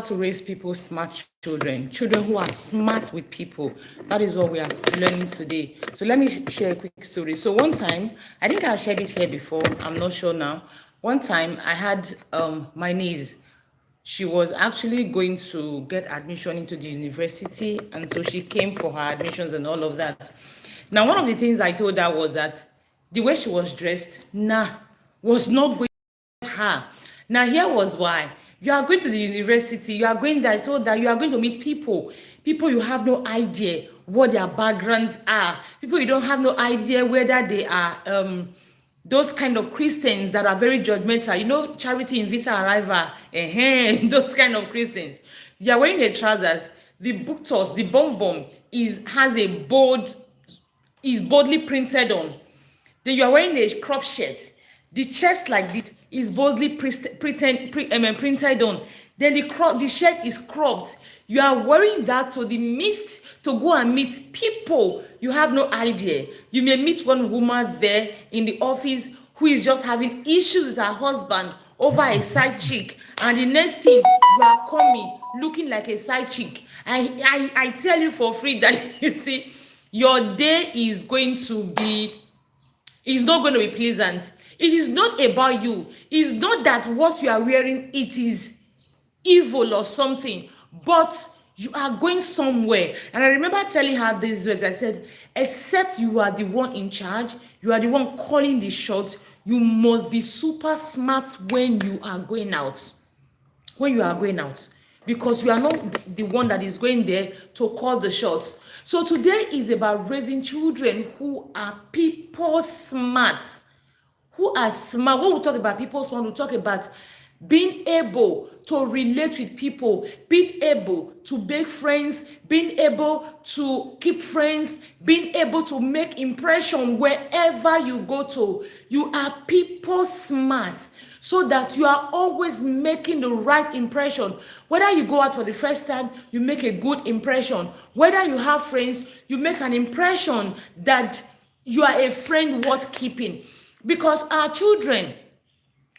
to raise people, smart children who are smart with people. That is what we are learning today. So let me share a quick story. So one time, I think I shared it here before, I'm not sure now. One time I had my niece. She was actually going to get admission into the university, and so she came for her admissions and all of that. Now, one of the things I told her was that the way she was dressed, was not going to her. Now, here was why. You are going to the university, you are going there, I told her you are going to meet people you have no idea what their backgrounds are, people you don't have no idea whether they are those kind of Christians that are very judgmental, charity in visa arrival, those kind of Christians. You are wearing the trousers, the buktos, the bomb has a bold, is boldly printed on. Then you are wearing a crop shirt, the chest like this is boldly printed on. Then the shirt is cropped. You are wearing that to the midst to go and meet people you have no idea. You may meet one woman there in the office who is just having issues with her husband over a side chick, and the next thing you are coming looking like a side chick. I tell you for free that you see, your day is not going to be pleasant. It is not about you. It's not that what you are wearing, it is evil or something, but you are going somewhere. And I remember telling her these words. I said, except you are the one in charge, you are the one calling the shots, you must be super smart when you are going out. Because you are not the one that is going there to call the shots. So today is about raising children who are people smart. Who are smart. When we talk about people smart, we talk about being able to relate with people, being able to make friends, being able to keep friends, being able to make impression wherever you go to. You are people smart, so that you are always making the right impression. Whether you go out for the first time, you make a good impression. Whether you have friends, you make an impression that you are a friend worth keeping. Because our children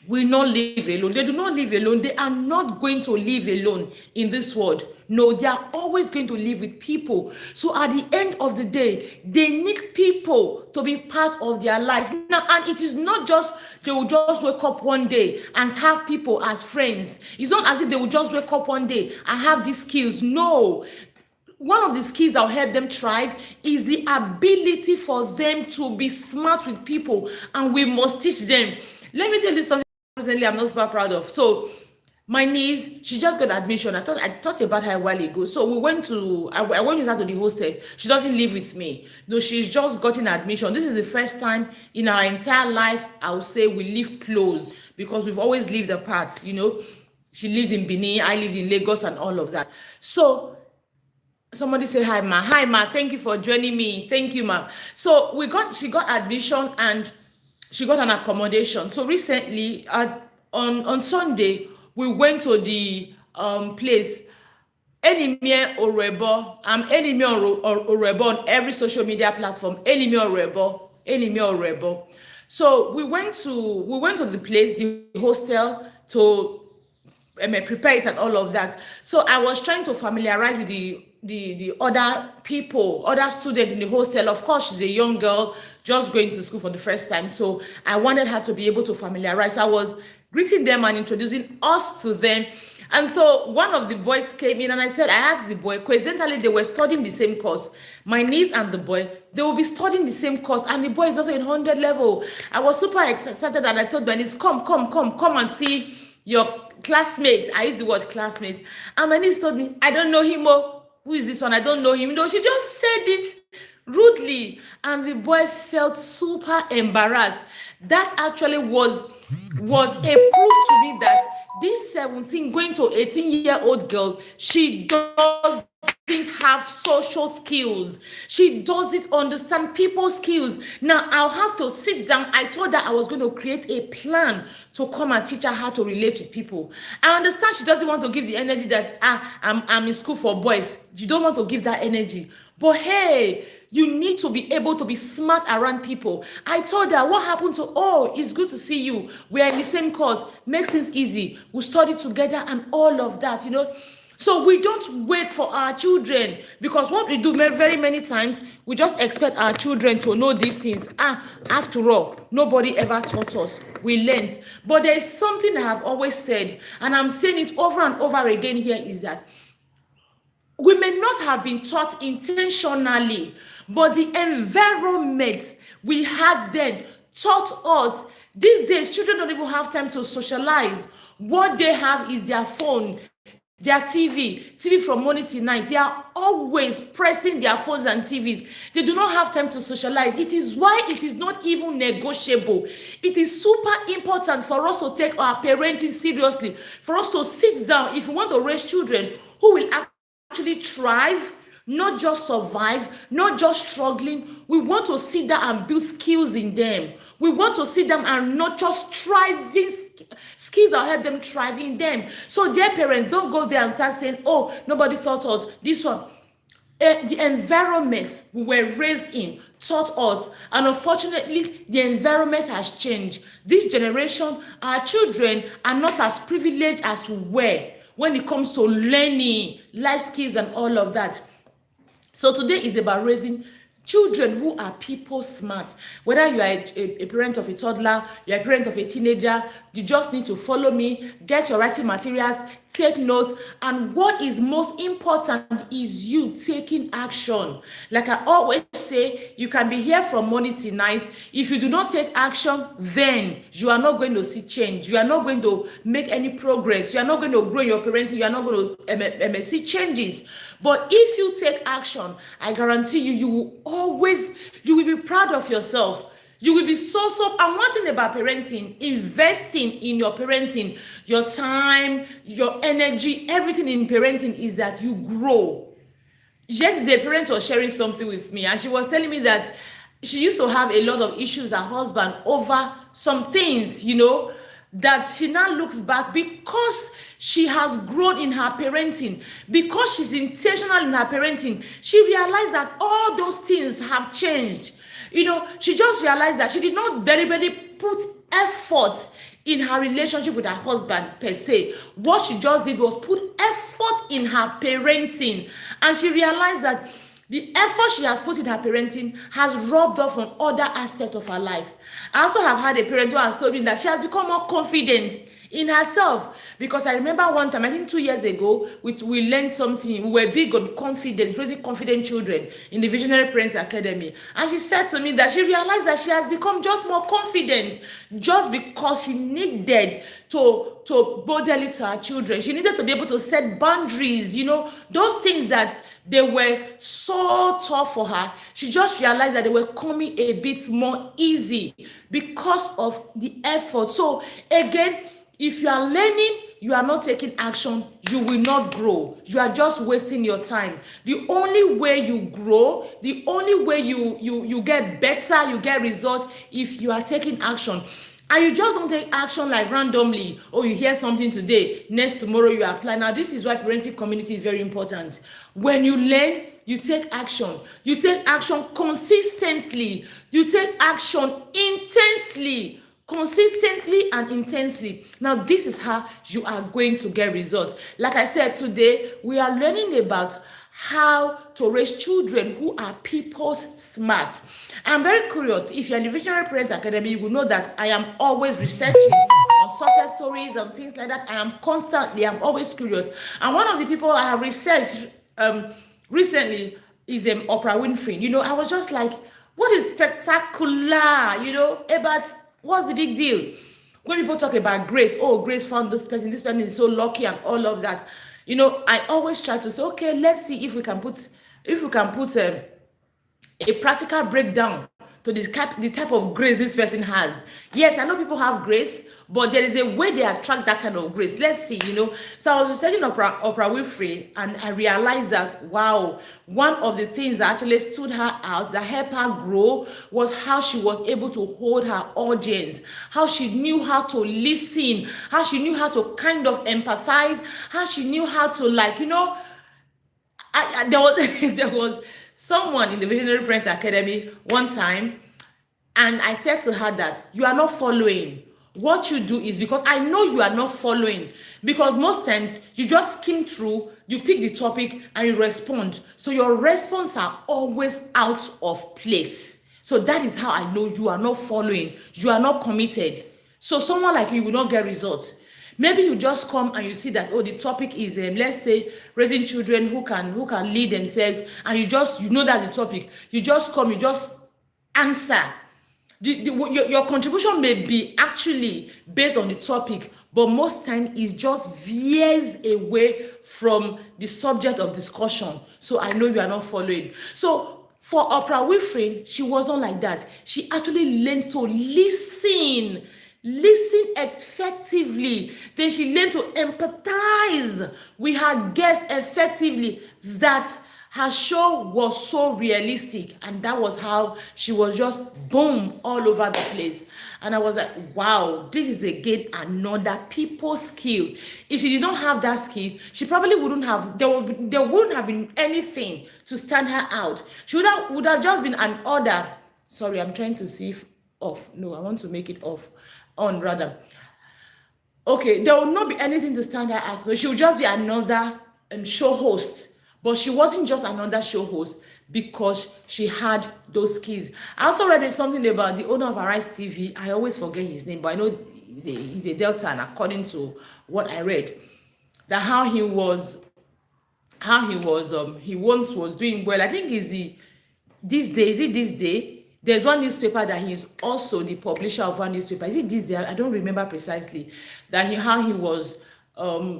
will not live alone. They do not live alone. They are not going to live alone in this world. No, they are always going to live with people. So at the end of the day, they need people to be part of their life. Now, and it is not just they will just wake up one day and have people as friends. It's not as if they will just wake up one day and have these skills. No. One of the skills that will help them thrive is the ability for them to be smart with people, and we must teach them. Let me tell you something recently I'm not super proud of. So my niece, she just got admission. I thought about her a while ago. So I went with her to the hostel. She doesn't live with me. No, she's just gotten admission. This is the first time in our entire life, I would say, we live close, because we've always lived apart. She lived in Benin, I lived in Lagos and all of that. So somebody say hi ma, thank you for joining me. Thank you, ma. So she got admission and she got an accommodation. So recently on Sunday we went to the place Enimie Orebo. I'm Enimie Orebo on every social media platform. Enimie Orebo. So we went to the place, the hostel, to prepare it and all of that. So I was trying to familiarize with the other people, other students in the hostel. Of course, she's a young girl just going to school for the first time. So I wanted her to be able to familiarize. So I was greeting them and introducing us to them. And so one of the boys came in and I asked the boy, coincidentally, they were studying the same course. My niece and the boy, they will be studying the same course. And the boy is also in 100 level. I was super excited and I told my niece, come and see your classmate. I use the word classmate. And my niece told me, I don't know him. Who is this one? I don't know him. No, she just said it rudely. And the boy felt super embarrassed. That actually was a proof to me that this 17 going to 18-year-old girl, she doesn't have social skills. She doesn't understand people's skills. Now, I'll have to sit down. I told her I was going to create a plan to come and teach her how to relate with people. I understand she doesn't want to give the energy that I'm in school for boys. You don't want to give that energy. But hey, you need to be able to be smart around people. I told her, what happened to, oh, it's good to see you. We are in the same course. Makes things easy. We study together and all of that, So we don't wait for our children, because what we do very many times, we just expect our children to know these things. After all, nobody ever taught us. We learned. But there is something I have always said, and I'm saying it over and over again here, is that we may not have been taught intentionally, but the environment we had then taught us. These days, children don't even have time to socialize. What they have is their phone, their TV from morning till night. They are always pressing their phones and TVs. They do not have time to socialize. It is why it is not even negotiable. It is super important for us to take our parenting seriously, for us to sit down if we want to raise children who will actually thrive, not just survive, not just struggling. We want to sit down and build skills in them. We want to sit down and not just thriving skills that help them thrive in them. So dear parents, don't go there and start saying, oh, nobody taught us this one. The environment we were raised in taught us, and unfortunately the environment has changed. This generation, our children are not as privileged as we were when it comes to learning life skills and all of that. So today is about raising children who are people smart. Whether you are a parent of a toddler, you are a parent of a teenager, you just need to follow me, get your writing materials, take notes, and what is most important is you taking action. Like I always say, you can be here from morning till night. If you do not take action, then you are not going to see change. You are not going to make any progress. You are not going to grow your parenting. You are not going to see changes. But if you take action, I guarantee you will be proud of yourself. You will be so. And one thing about parenting, investing in your parenting, your time, your energy, everything in parenting is that you grow. Yesterday, a parent was sharing something with me, and she was telling me that she used to have a lot of issues with her husband over some things, that she now looks back, because she has grown in her parenting, because she's intentional in her parenting. She realized that all those things have changed. She just realized that she did not deliberately put effort in her relationship with her husband per se. What she just did was put effort in her parenting, and she realized that the effort she has put in her parenting has rubbed off on other aspects of her life. I also have had a parent who has told me that she has become more confident in herself, because I remember one time, I think 2 years ago, we learned something. We were big on confidence, raising confident children in the Visionary Parents Academy, and she said to me that she realized that she has become just more confident, just because she needed to model it to her children. She needed to be able to set boundaries, those things that they were so tough for her. She just realized that they were coming a bit more easy because of the effort. So again, if you are learning, you are not taking action, you will not grow. You are just wasting your time. The only way you grow, the only way you get better, you get results, if you are taking action. And you just don't take action like randomly. Oh, you hear something today, next tomorrow you apply. Now, this is why parenting community is very important. When you learn, you take action. You take action consistently. You take action intensely. Consistently and intensely. Now, this is how you are going to get results. Like I said, today we are learning about how to raise children who are people's smart. I'm very curious. If you're in the Visionary Parents Academy, you will know that I am always researching on success stories and things like that. I'm always curious. And one of the people I have researched recently is Oprah Winfrey. I was just like, what is spectacular, about what's the big deal? When people talk about grace, oh, Grace found this person is so lucky and all of that. I always try to say, okay, let's see if we can put a practical breakdown to the type of grace this person has. Yes, I know people have grace, but there is a way they attract that kind of grace. Let's see, So I was researching Oprah Winfrey, and I realized that, wow, one of the things that actually stood her out, that helped her grow, was how she was able to hold her audience, how she knew how to listen, how she knew how to kind of empathize, how she knew how to, there was someone in the Visionary Parent Academy one time, and I said to her that you are not following. What you do is, because I know you are not following, because most times you just skim through, you pick the topic and you respond. So your response are always out of place. So that is how I know you are not following, you are not committed. So someone like you will not get results. Maybe you just come and you see that, oh, the topic is let's say raising children who can lead themselves, and you know that the topic, you just come, you just answer. Your contribution may be actually based on the topic, but most time it just veers away from the subject of discussion. So I know you are not following. So for Oprah Winfrey, she was not like that. She actually learned to listen effectively. Then she learned to empathize with her guests effectively. That her show was so realistic, and that was how she was just boom all over the place. And I was like, wow, this is again another people skill. If she did not have that skill, she probably wouldn't have, there wouldn't have been anything to stand her out. She would have just been an order. Sorry, I'm trying to see if off. No, I want to make it off. On rather. Okay, there will not be anything to stand her out. So she would just be another show host. But she wasn't just another show host because she had those skills. I also read something about the owner of Arise TV. I always forget his name, but I know he's a Delta, and according to what I read, that he once was doing well. I think this day? There's one newspaper that he's also the publisher of one newspaper. Is it this day? I don't remember precisely. How he was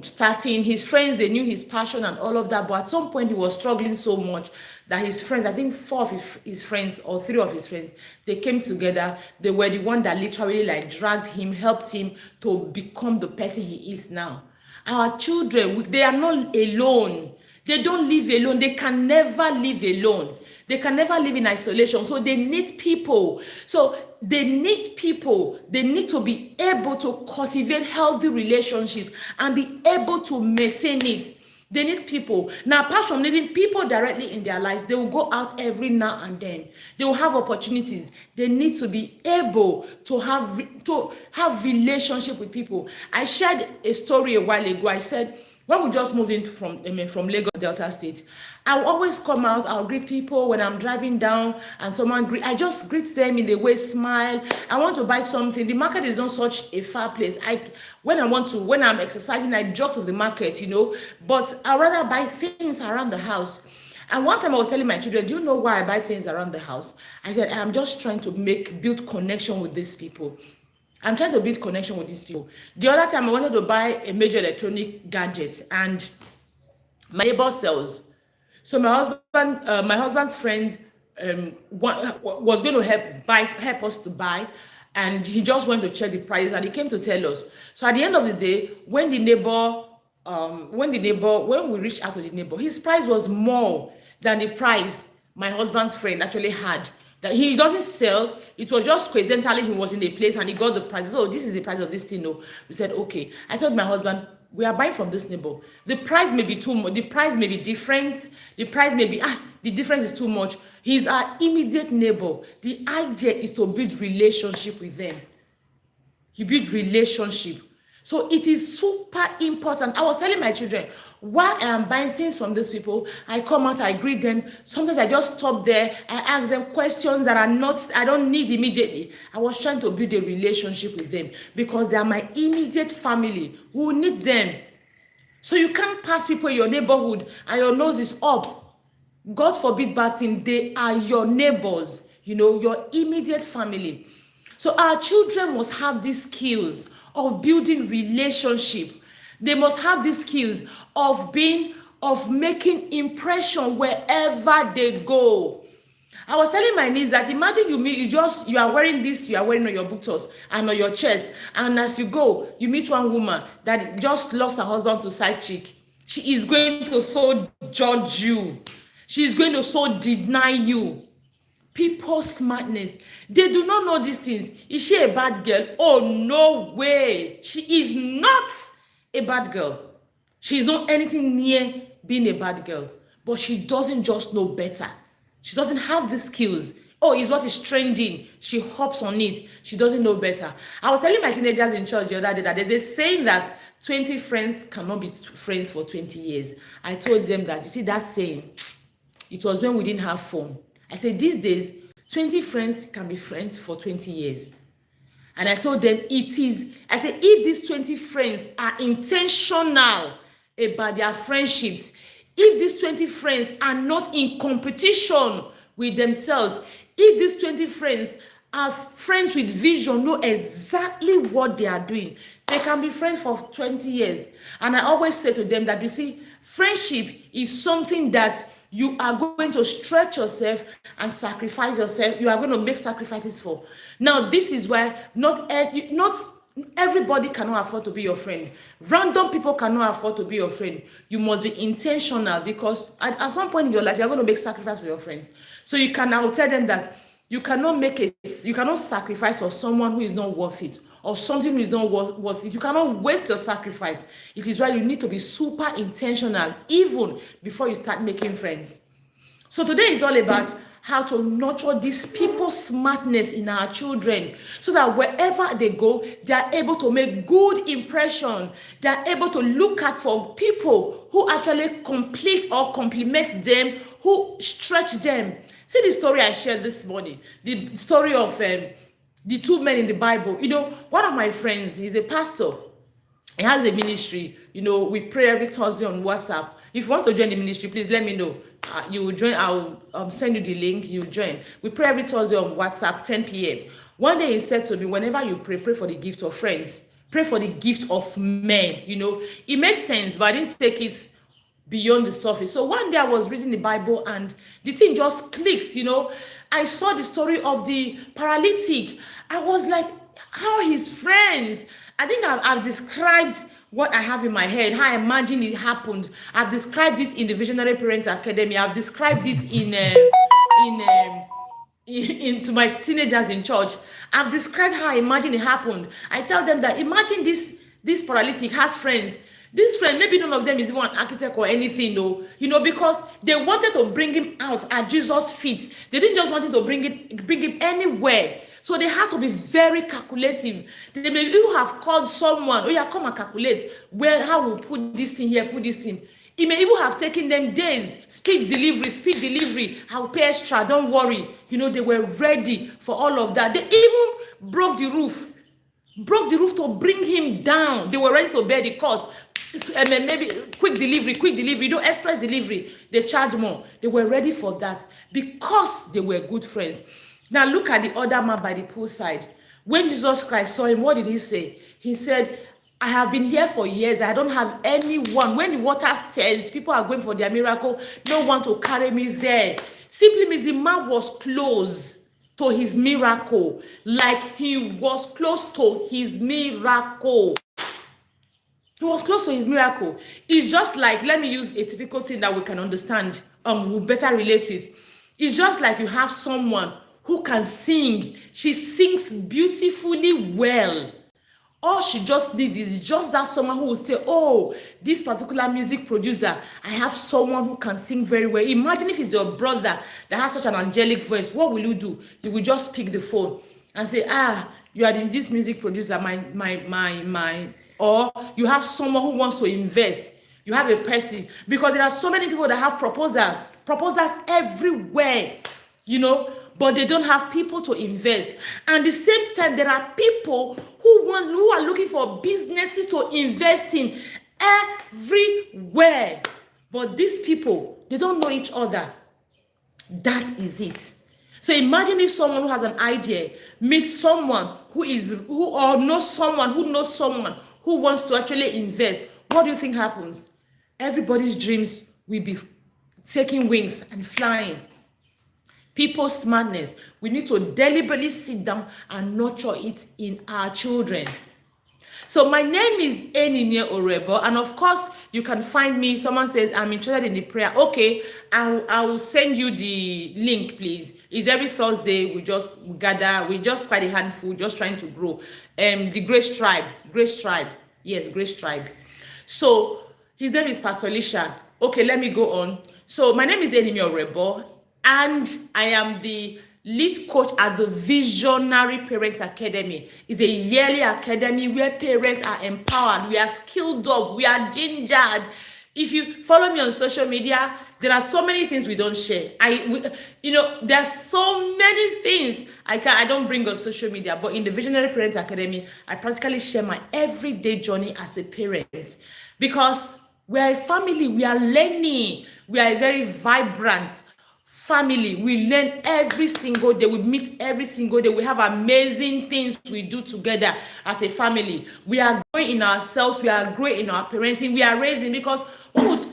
starting. His friends, they knew his passion and all of that, but at some point he was struggling so much that his friends, I think 4 of his friends or 3 of his friends, they came together. They were the one that literally like dragged him, helped him to become the person he is now. Our children, they are not alone. They don't live alone. They can never live alone. They can never live in isolation. So they need people. They need to be able to cultivate healthy relationships and be able to maintain it. They need people. Now, apart from needing people directly in their lives, they will go out every now and then. They will have opportunities. They need to be able to have relationship with people. I shared a story a while ago. I said, when we just moved in from Lagos, Delta State, I will always come out, I'll greet people when I'm driving down and I just greet them in the way, smile. I want to buy something. The market is not such a far place. When I'm exercising, I jog to the market, but I'd rather buy things around the house. And one time I was telling my children, do you know why I buy things around the house? I said, I'm just trying to build connection with these people. I'm trying to build connection with these people. The other time I wanted to buy a major electronic gadget, and my neighbor sells. So my husband's friend was going to help us to buy, and he just went to check the price, and he came to tell us. So at the end of the day, when we reached out to the neighbor, his price was more than the price my husband's friend actually had. That he doesn't sell. It was just coincidentally he was in a place and he got the price. So this is the price of this thing. No, we said okay. I told my husband, we are buying from this neighbor. The price may be too much. The price may be different. The price may be the difference is too much. He's our immediate neighbor. The idea is to build relationship with them. You build relationship. So it is super important. I was telling my children, while I am buying things from these people, I come out, I greet them. Sometimes I just stop there. I ask them questions that I don't need immediately. I was trying to build a relationship with them because they are my immediate family. We will need them. So you can't pass people in your neighborhood and your nose is up. God forbid bad thing. They are your neighbors, your immediate family. So our children must have these skills of building relationship. They must have these skills of making impression wherever they go. I was telling my niece that imagine you are wearing this, you are wearing on your boots and on your chest, and as you go, you meet one woman that just lost her husband to side chick. She is going to so judge you. She is going to so deny you. People smartness. They do not know these things. Is she a bad girl? Oh, no way. She is not a bad girl. She is not anything near being a bad girl. But she doesn't just know better. She doesn't have the skills. Oh, it's what is trending. She hops on it. She doesn't know better. I was telling my teenagers in church the other day that there's a saying that 20 friends cannot be friends for 20 years. I told them that, you see, that saying, it was when we didn't have phone. I said, these days, 20 friends can be friends for 20 years. And I told them I said, if these 20 friends are intentional about their friendships, if these 20 friends are not in competition with themselves, if these 20 friends are friends with vision, know exactly what they are doing, they can be friends for 20 years. And I always say to them that, you see, friendship is something that you are going to stretch yourself and sacrifice yourself. You are going to make sacrifices for. Now, this is why not everybody cannot afford to be your friend. Random people cannot afford to be your friend. You must be intentional, because at some point in your life, you are going to make sacrifice for your friends. So I will tell them that you cannot sacrifice for someone who is not worth it, or something who is not worth it. You cannot waste your sacrifice. It is why you need to be super intentional even before you start making friends. So today is all about how to nurture this people smartness in our children, so that wherever they go, they are able to make good impression. They are able to look at for people who actually complete or complement them, who stretch them. See the story I shared this morning, the story of the two men in the Bible. You know, one of my friends, he's a pastor. He has a ministry. You know, we pray every Thursday on WhatsApp. If you want to join the ministry, please let me know. You will join. I'll send you the link. You join. We pray every Thursday on WhatsApp, 10 p.m. One day he said to me, whenever you pray for the gift of friends. Pray for the gift of men. You know, it made sense, but I didn't take it beyond the surface. So one day I was reading the Bible and the thing just clicked. You know, I saw the story of the paralytic. I was like, how are his friends? I think I've described what I have in my head, how I imagine it happened. I've described it in the Visionary Parents Academy. I've described it to my teenagers in church. I've described how I imagine it happened. I tell them that imagine this paralytic has friends. This friend, maybe none of them is even an architect or anything, no, you know, because they wanted to bring him out at Jesus' feet. They didn't just want him to bring him anywhere. So they had to be very calculative. They may even have called someone, oh yeah, come and calculate how we'll put this thing here, put this thing. It may even have taken them days. Speed delivery. I'll pay extra, don't worry. You know, they were ready for all of that. They even broke the roof to bring him down. They were ready to bear the cost. Maybe quick delivery, you know, express delivery. They charge more. They were ready for that because they were good friends. Now look at the other man by the poolside. When Jesus Christ saw him, what did he say? He said, I have been here for years. I don't have anyone. When the water stirs, people are going for their miracle. No one to carry me there. Simply means the man was close to his miracle. Like he was close to his miracle. He was close to his miracle. It's just like, let me use a typical thing that we can understand, we better relate with. It's just like you have someone who can sing. She sings beautifully well. All she just needs is just that someone who will say, oh, this particular music producer, I have someone who can sing very well. Imagine if it's your brother that has such an angelic voice. What will you do? You will just pick the phone and say, you are this music producer, or you have someone who wants to invest. You have a person, because there are so many people that have proposals everywhere, you know, but they don't have people to invest. And at the same time, there are people who are looking for businesses to invest in everywhere. But these people, they don't know each other. That is it. So imagine if someone who has an idea meets someone who knows someone who wants to actually invest. What do you think happens? Everybody's dreams will be taking wings and flying. People smartness. We need to deliberately sit down and nurture it in our children. So my name is Eninia Orebo, and of course you can find me. Someone says I'm interested in the prayer. Okay, I will send you the link, please. It's every Thursday. We gather. We just quite a handful, just trying to grow. The Grace Tribe. Yes, Grace Tribe. So his name is Pastor Lisha. Okay, let me go on. So my name is Eninia Orebo. and I am the lead coach at the Visionary Parent Academy. It's a yearly academy where parents are empowered, we are skilled up, we are gingered. If you follow me on social media, there are so many things we don't share. There's so many things I don't bring on social media, but in the Visionary Parent Academy, I practically share my everyday journey as a parent, because we are a family, we are learning, we are a very vibrant family. We learn every single day, we meet every single day, we have amazing things we do together as a family. We are growing in ourselves, we are growing in our parenting, we are raising, because when we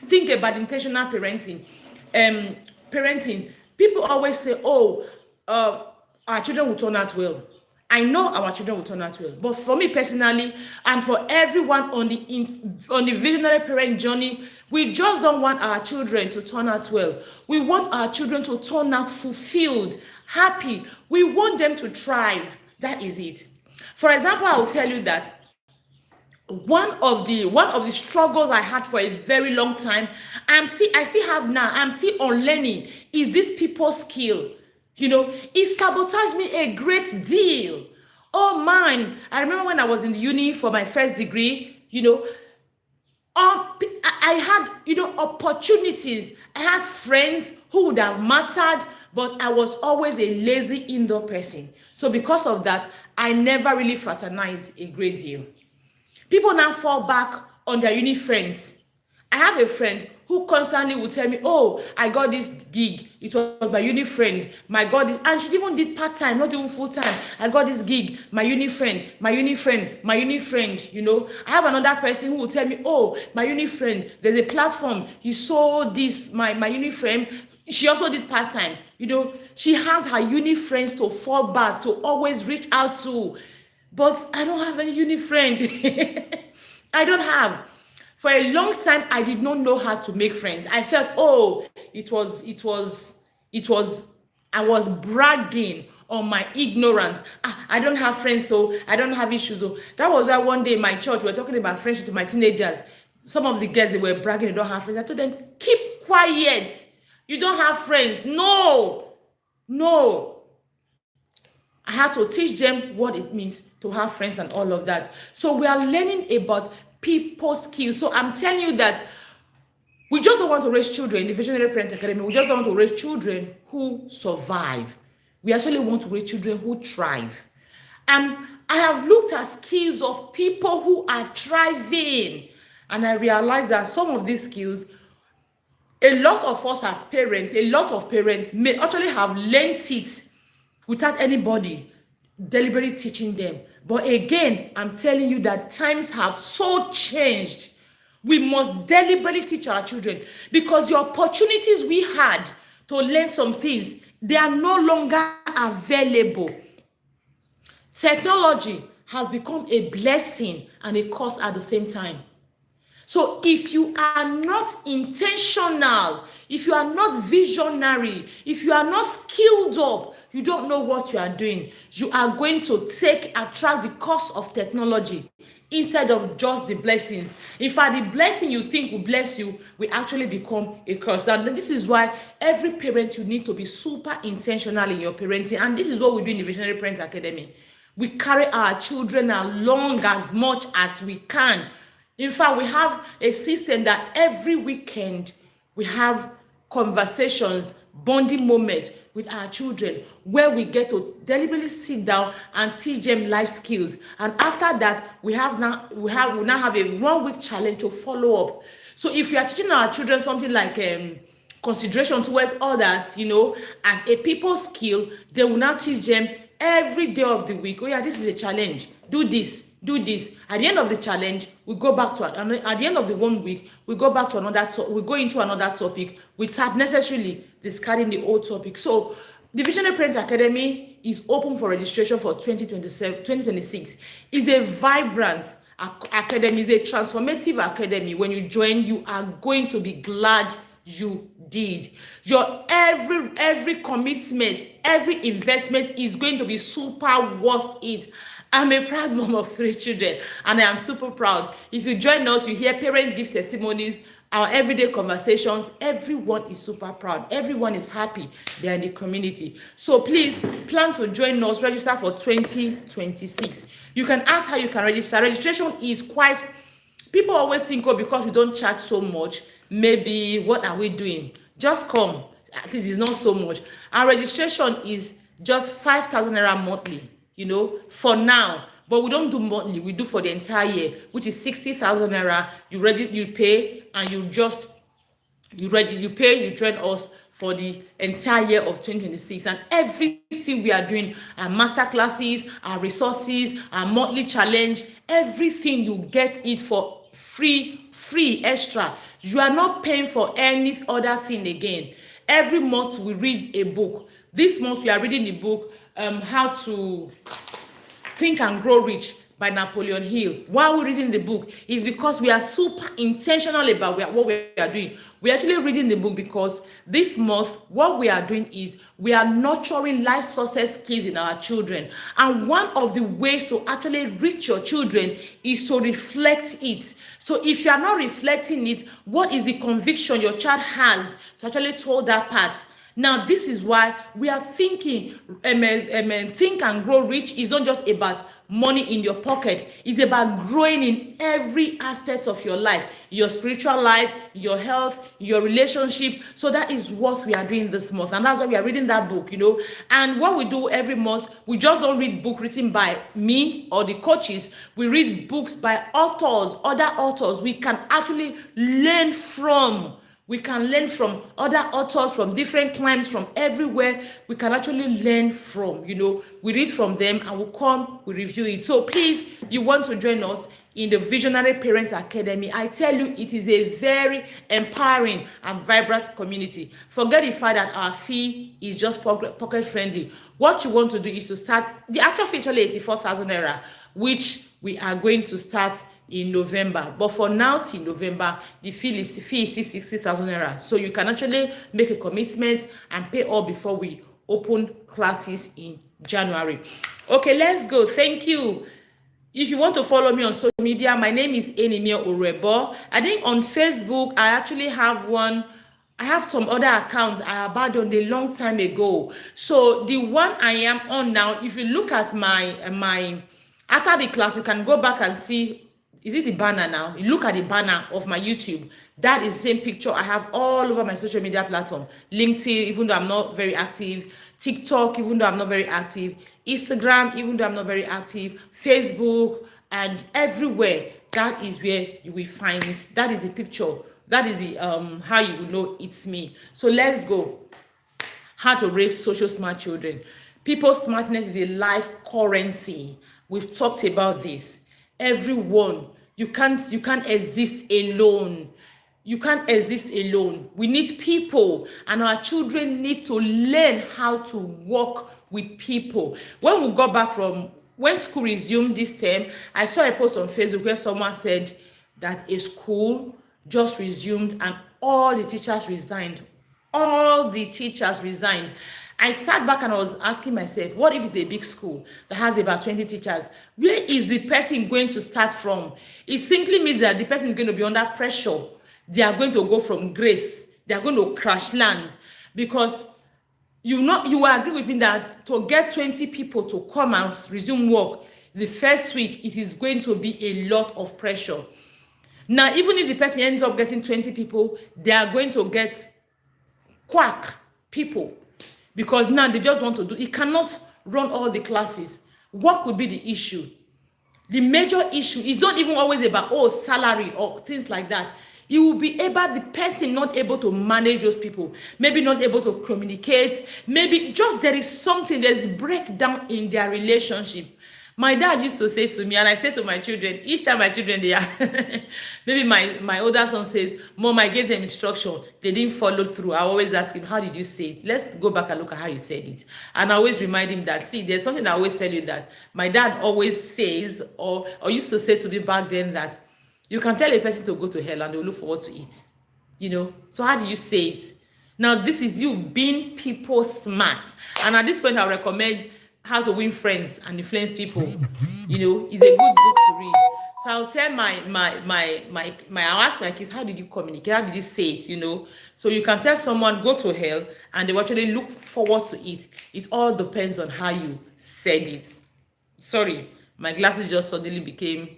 think about intentional parenting, people always say, oh, our children will turn out well. I know our children will turn out well, but for me personally, and for everyone on the visionary parent journey, we just don't want our children to turn out well. We want our children to turn out fulfilled, happy. We want them to thrive. That is it. For example, I will tell you that one of the struggles I had for a very long time, I still have now, I'm still on learning, is this people skill. It sabotaged me a great deal. Oh man, I remember when I was in the uni for my first degree, I had, opportunities. I had friends who would have mattered, but I was always a lazy indoor person. So because of that, I never really fraternized a great deal. People now fall back on their uni friends. I have a friend who constantly would tell me, oh, I got this gig. It was my uni friend. My God, and she even did part-time, not even full-time. I got this gig, my uni friend. I have another person who will tell me, oh, my uni friend, there's a platform. He saw this, my uni friend. She also did part-time. She has her uni friends to fall back, to always reach out to. But I don't have any uni friend. I don't have. For a long time, I did not know how to make friends. I felt, I was bragging on my ignorance. I don't have friends, so I don't have issues. So that was why one day in my church, we were talking about friendship to my teenagers. Some of the girls, they were bragging, they don't have friends. I told them, keep quiet. You don't have friends. No. I had to teach them what it means to have friends and all of that. So we are learning about people skills. So I'm telling you that we just don't want to raise children in the Visionary Parent Academy. We just don't want to raise children who survive. We actually want to raise children who thrive. And I have looked at skills of people who are thriving. And I realized that some of these skills, a lot of us as parents, a lot of parents may actually have learned it without anybody deliberately teaching them. But again, I'm telling you that times have so changed. We must deliberately teach our children, because the opportunities we had to learn some things, they are no longer available. Technology has become a blessing and a curse at the same time. So if you are not intentional, if you are not visionary, if you are not skilled up, you don't know what you are doing, you are going to attract the cost of technology instead of just the blessings. In fact, the blessing you think will bless you will actually become a curse. Now, this is why every parent, you need to be super intentional in your parenting. And this is what we do in the Visionary Parent Academy. We carry our children along as much as we can. In fact, we have a system that every weekend we have conversations, bonding moments with our children, where we get to deliberately sit down and teach them life skills. And after that, we now have a 1 week challenge to follow up. So if you are teaching our children something like consideration towards others, as a people skill, they will now teach them every day of the week. Oh yeah, this is a challenge. Do this. At the end of the challenge, we go back to at the end of the 1 week, we go back to we go into another topic without necessarily discarding the old topic. So the Visionary Parent Academy is open for registration for 2026. It's a vibrant academy, it's a transformative academy. When you join, you are going to be glad you did. Your every commitment, every investment is going to be super worth it. I'm a proud mom of 3 children, and I am super proud. If you join us, you hear parents give testimonies, our everyday conversations. Everyone is super proud. Everyone is happy they're in the community. So please plan to join us. Register for 2026. You can ask how you can register. Registration is quite. People always think, oh, because we don't charge so much, maybe what are we doing? Just come. At least it's not so much. Our registration is just 5,000 naira monthly, for now. But we don't do monthly. We do for the entire year, which is 60,000 naira. You pay, and you pay, you join us for the entire year of 2026. And everything we are doing, our master classes, our resources, our monthly challenge, everything, you get it for free extra. You are not paying for any other thing again. Every month we read a book. This month we are reading the book, How to Think and Grow Rich by Napoleon Hill. Why are we reading the book? Is because we are super intentional about what we are doing. We're actually reading the book because this month, what we are doing is we are nurturing life success skills in our children. And one of the ways to actually reach your children is to reflect it. So if you are not reflecting it, what is the conviction your child has to actually told that part? Now, this is why we are thinking, Think and Grow Rich is not just about money in your pocket. It's about growing in every aspect of your life, your spiritual life, your health, your relationship. So that is what we are doing this month. And that's why we are reading that book, And what we do every month, we just don't read book written by me or the coaches. We read books by authors, other authors we can actually learn from. We can learn from other authors, from different climes, from everywhere. We can actually learn from, we read from them and we come, we review it. So please, you want to join us in the Visionary Parents Academy. I tell you, it is a very empowering and vibrant community. Forget the fact that our fee is just pocket friendly. What you want to do is to start, the actual fee is only 84,000 naira, which we are going to start in November. But for now, till November, the fee is still 60,000 naira. So you can actually make a commitment and pay all before we open classes in January. Okay, let's go. Thank you. If you want to follow me on social media, my name is Enimia Orebo. I think on Facebook, I actually have one. I have some other accounts I abandoned a long time ago. So the one I am on now, if you look at my after the class, you can go back and see. Is it the banner now? You look at the banner of my YouTube. That is the same picture I have all over my social media platform. LinkedIn, even though I'm not very active. TikTok, even though I'm not very active. Instagram, even though I'm not very active. Facebook, and everywhere. That is where you will find it. That is the picture. That is the how you will know it's me. So let's go. How to raise social smart children. People's smartness is a life currency. We've talked about this. Everyone, you can't exist alone. You can't exist alone. We need people, and our children need to learn how to work with people. When we got back from when school resumed this term, I saw a post on Facebook where someone said that a school just resumed and all the teachers resigned. All the teachers resigned. I sat back and I was asking myself, what if it's a big school that has about 20 teachers? Where is the person going to start from? It simply means that the person is going to be under pressure. They are going to go from grace. They are going to crash land. Because you will agree with me that to get 20 people to come and resume work the first week, it is going to be a lot of pressure. Now, even if the person ends up getting 20 people, they are going to get quack people. Because now they just want to do, it cannot run all the classes. What could be the issue? The major issue is not even always about, salary or things like that. It will be about the person not able to manage those people, maybe not able to communicate, maybe just there is something, there's breakdown in their relationship. My dad used to say to me, and I say to my children, each time my children, they are, maybe my older son says, Mom, I gave them instruction. They didn't follow through. I always ask him, how did you say it? Let's go back and look at how you said it. And I always remind him that, see, there's something I always tell you that my dad always says, or used to say to me back then that you can tell a person to go to hell and they'll look forward to it. So how do you say it? Now, this is you being people smart. And at this point, I recommend How to Win Friends and Influence People. It's a good book to read. So I'll tell I'll ask my kids, how did you communicate? How did you say it? So you can tell someone, go to hell, and they will actually look forward to it. It all depends on how you said it. Sorry, my glasses just suddenly became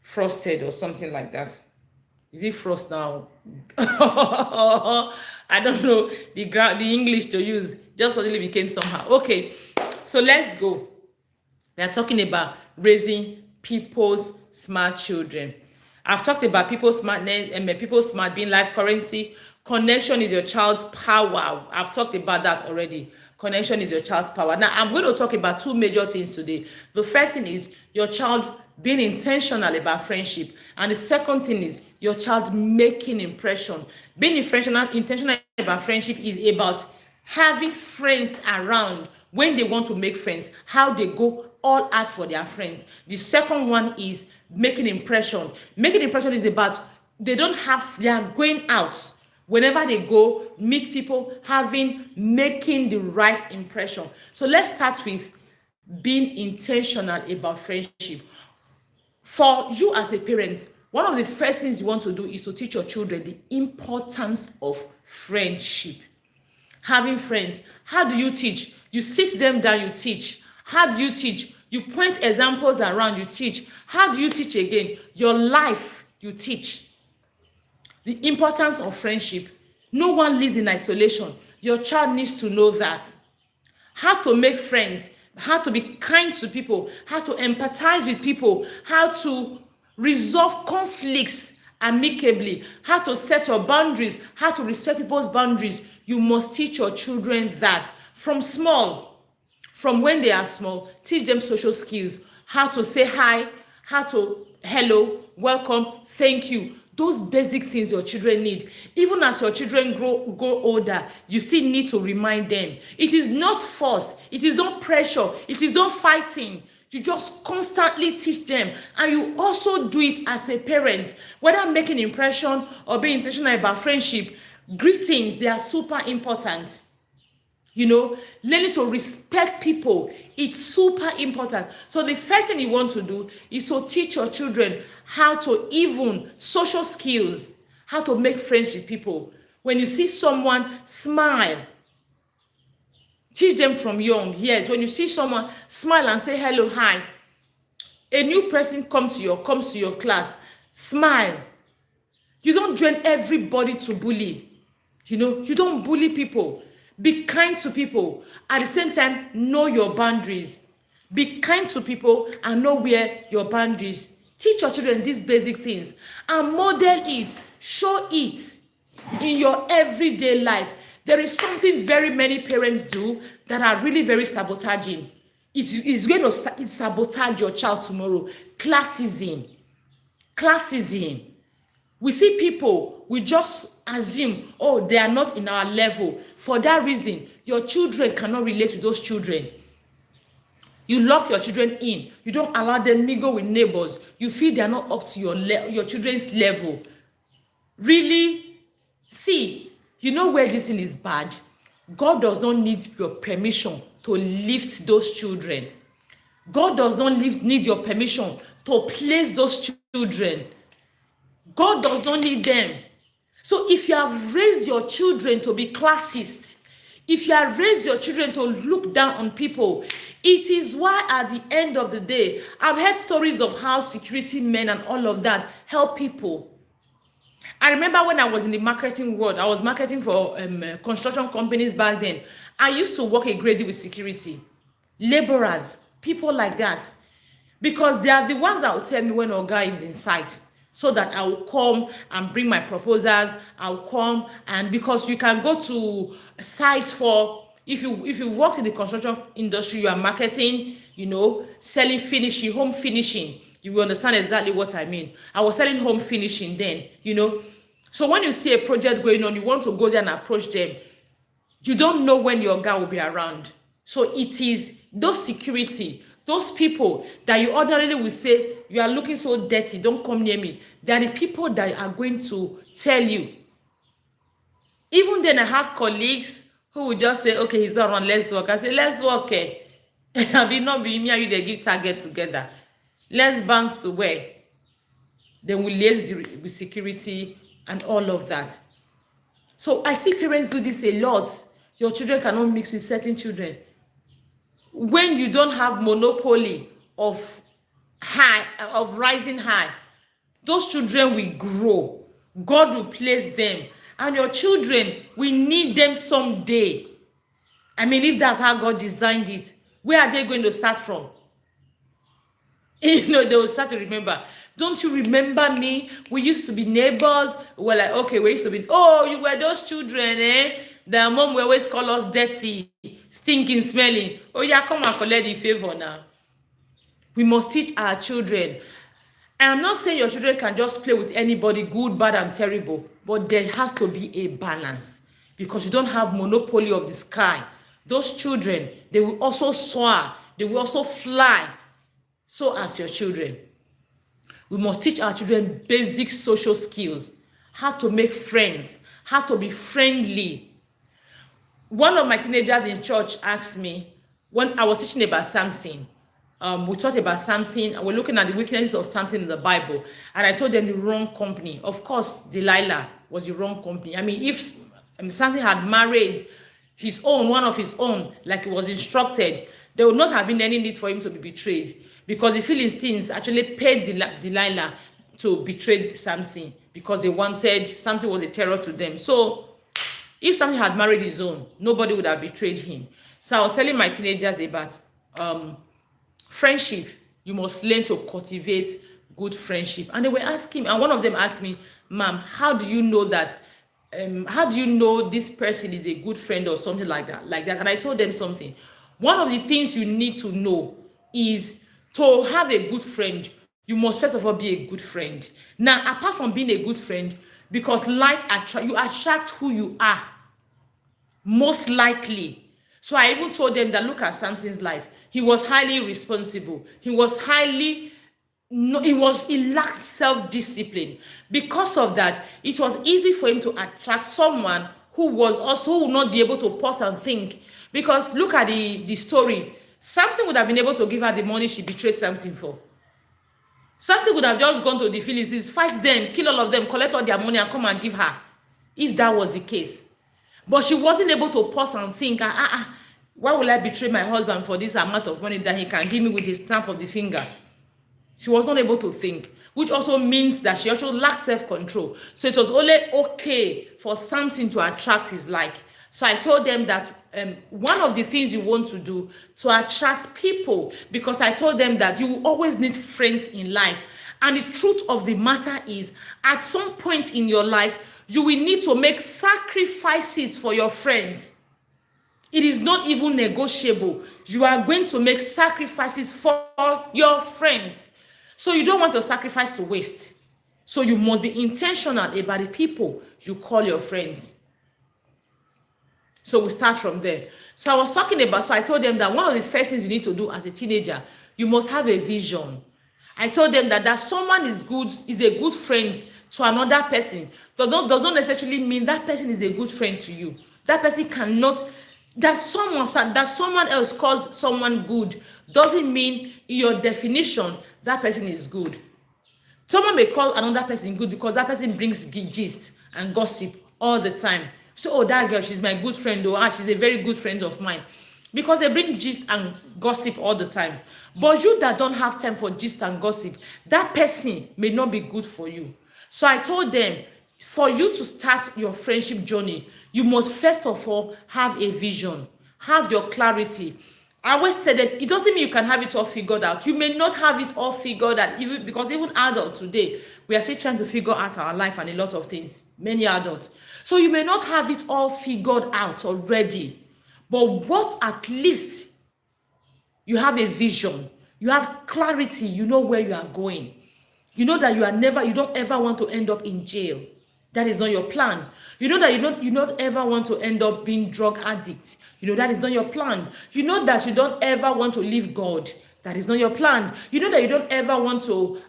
frosted or something like that. Is it frost now? I don't know the English to use. Just suddenly became somehow. Okay, so let's go. We are talking about raising people's smart children. I've talked about people's smartness and people's smart being life currency. Connection is your child's power. I've talked about that already. Connection is your child's power. Now, I'm going to talk about two major things today. The first thing is your child being intentional about friendship. And the second thing is your child making impression. Being intentional about friendship is about having friends around when they want to make friends, how they go all out for their friends. The second one is making impression. Making impression is about they are going out. Whenever they go, meet people, making the right impression. So let's start with being intentional about friendship. For you as a parent, one of the first things you want to do is to teach your children the importance of friendship. Having friends. How do you teach? You sit them down, you teach. How do you teach? You point examples around, you teach. How do you teach again? Your life, you teach. The importance of friendship. No one lives in isolation. Your child needs to know that. How to make friends, how to be kind to people, how to empathize with people, how to resolve conflicts amicably, how to set your boundaries, how to respect people's boundaries. You must teach your children that from when they are small. Teach them social skills, how to say hi, how to hello, welcome, thank you. Those basic things your children need. Even as your children grow older, you still need to remind them. It is not force, it is not pressure, it is not fighting. You just constantly teach them, and you also do it as a parent, whether making impression or being intentional about friendship. Greetings, they are super important. Learning to respect people, it's super important. So the first thing you want to do is to teach your children how to even social skills, how to make friends with people. When you see someone, smile. Teach them from young. Yes, when you see someone, smile and say hello, hi. A new person comes to your class, smile. You don't join everybody to bully. You don't bully people. Be kind to people. At the same time, know your boundaries. Be kind to people and know where your boundaries. Teach your children these basic things and model it. Show it in your everyday life. There is something very many parents do that are really very sabotaging. It's going to sabotage your child tomorrow. Classism. We see people, we just assume, they are not in our level. For that reason, your children cannot relate to those children. You lock your children in. You don't allow them mingle with neighbors. You feel they are not up to your children's level. Really? See, you know where this thing is bad? God does not need your permission to lift those children. God does not need your permission to place those children. God does not need them. So if you have raised your children to be classist, if you have raised your children to look down on people, it is why at the end of the day, I've heard stories of how security men and all of that help people. I remember when I was in the marketing world, I was marketing for construction companies back then. I used to work a great deal with security, laborers, people like that, because they are the ones that will tell me when a guy is in sight, so that I will come and bring my proposals. I'll come, and because you can go to sites for, if you work in the construction industry, you are marketing, selling finishing, home finishing. You will understand exactly what I mean. I was selling home finishing then, So when you see a project going on, you want to go there and approach them. You don't know when your guy will be around. So it is those security, Those people that you ordinarily will say, you are looking so dirty, don't come near me. They are the people that are going to tell you. Even then, I have colleagues who will just say, okay, he's not around, let's work. I say, let's work. I be not be me and you, they give target together. Let's bounce to where? Then we liaise with security and all of that. So I see parents do this a lot. Your children cannot mix with certain children. When you don't have monopoly of rising high, those children will grow. God will place them. And your children, we need them someday. I mean, if that's how God designed it, where are they going to start from? They will start to remember. Don't you remember me? We used to be neighbors. We're like, okay, we used to be, oh, you were those children, eh? Their mom will always call us dirty, stinking, smelling. Oh, yeah, come and collect the favor now. We must teach our children. And I'm not saying your children can just play with anybody, good, bad, and terrible, but there has to be a balance because you don't have monopoly of the sky. Those children, they will also soar. They will also fly. So as your children. We must teach our children basic social skills, how to make friends, how to be friendly. One of my teenagers in church asked me, when I was teaching about Samson, we talked about Samson, and we're looking at the weaknesses of Samson in the Bible, and I told them the wrong company. Of course, Delilah was the wrong company. I mean, if Samson had married one of his own, like he was instructed, there would not have been any need for him to be betrayed, because the Philistines actually paid Delilah to betray Samson because they wanted, Samson was a terror to them. So if Samson had married his own, nobody would have betrayed him. So I was telling my teenagers about friendship. You must learn to cultivate good friendship. And they were asking, and one of them asked me, Ma'am, how do you know that? How do you know this person is a good friend or something like that? And I told them something. One of the things you need to know is to have a good friend, you must first of all be a good friend. Now, apart from being a good friend, because you attract who you are, most likely. So I even told them that look at Samson's life. He was highly responsible. He lacked self-discipline. Because of that, it was easy for him to attract someone who would not be able to pause and think. Because look at the story. Samson would have been able to give her the money she betrayed Samson for. Samson would have just gone to the Philistines, fight them, kill all of them, collect all their money and come and give her, if that was the case. But she wasn't able to pause and think, why will I betray my husband for this amount of money that he can give me with his snap of the finger? She was not able to think, which also means that she also lacked self-control. So it was only okay for Samson to attract his like. So I told them that one of the things you want to do to attract people, because I told them that you will always need friends in life. And the truth of the matter is, at some point in your life, you will need to make sacrifices for your friends. It is not even negotiable. You are going to make sacrifices for your friends. So you don't want your sacrifice to waste. So you must be intentional about the people you call your friends. So we start from there. So I told them that one of the first things you need to do as a teenager, you must have a vision. I told them that someone is a good friend to another person does not necessarily mean that person is a good friend to you. That person cannot, that someone else calls someone good doesn't mean in your definition that person is good. Someone may call another person good because that person brings gist and gossip all the time. So, that girl, she's my good friend, she's a very good friend of mine. Because they bring gist and gossip all the time. But you that don't have time for gist and gossip, that person may not be good for you. So I told them, for you to start your friendship journey, you must first of all have a vision, have your clarity. I always say that it doesn't mean you can have it all figured out. You may not have it all figured out, because even adults today, we are still trying to figure out our life and a lot of things, many adults. So you may not have it all figured out already, but what at least you have a vision, you have clarity, you know where you are going. You know that you don't ever want to end up in jail. That is not your plan. You know that you don't ever want to end up being drug addict. You know that is not your plan. You know that you don't ever want to leave God. That is not your plan. You know that you don't ever want to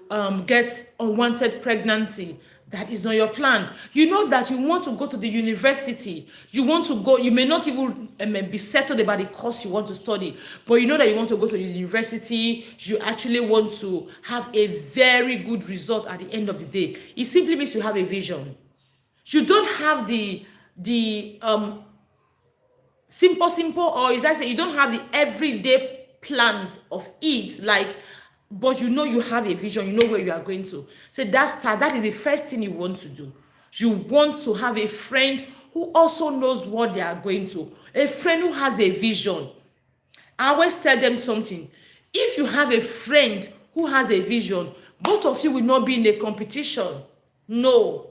get unwanted pregnancy. That is not your plan. You know that you want to go to the university. You want to go, you may not even be settled about the course you want to study, but you know that you want to go to the university. You actually want to have a very good result at the end of the day. It simply means you have a vision. You don't have the simple, or is that say you don't have the everyday plans of it, like, but you know you have a vision, you know where you are going to. So that is the first thing you want to do. You want to have a friend who also knows what they are going to, a friend who has a vision. I always tell them something. If you have a friend who has a vision, both of you will not be in a competition. No.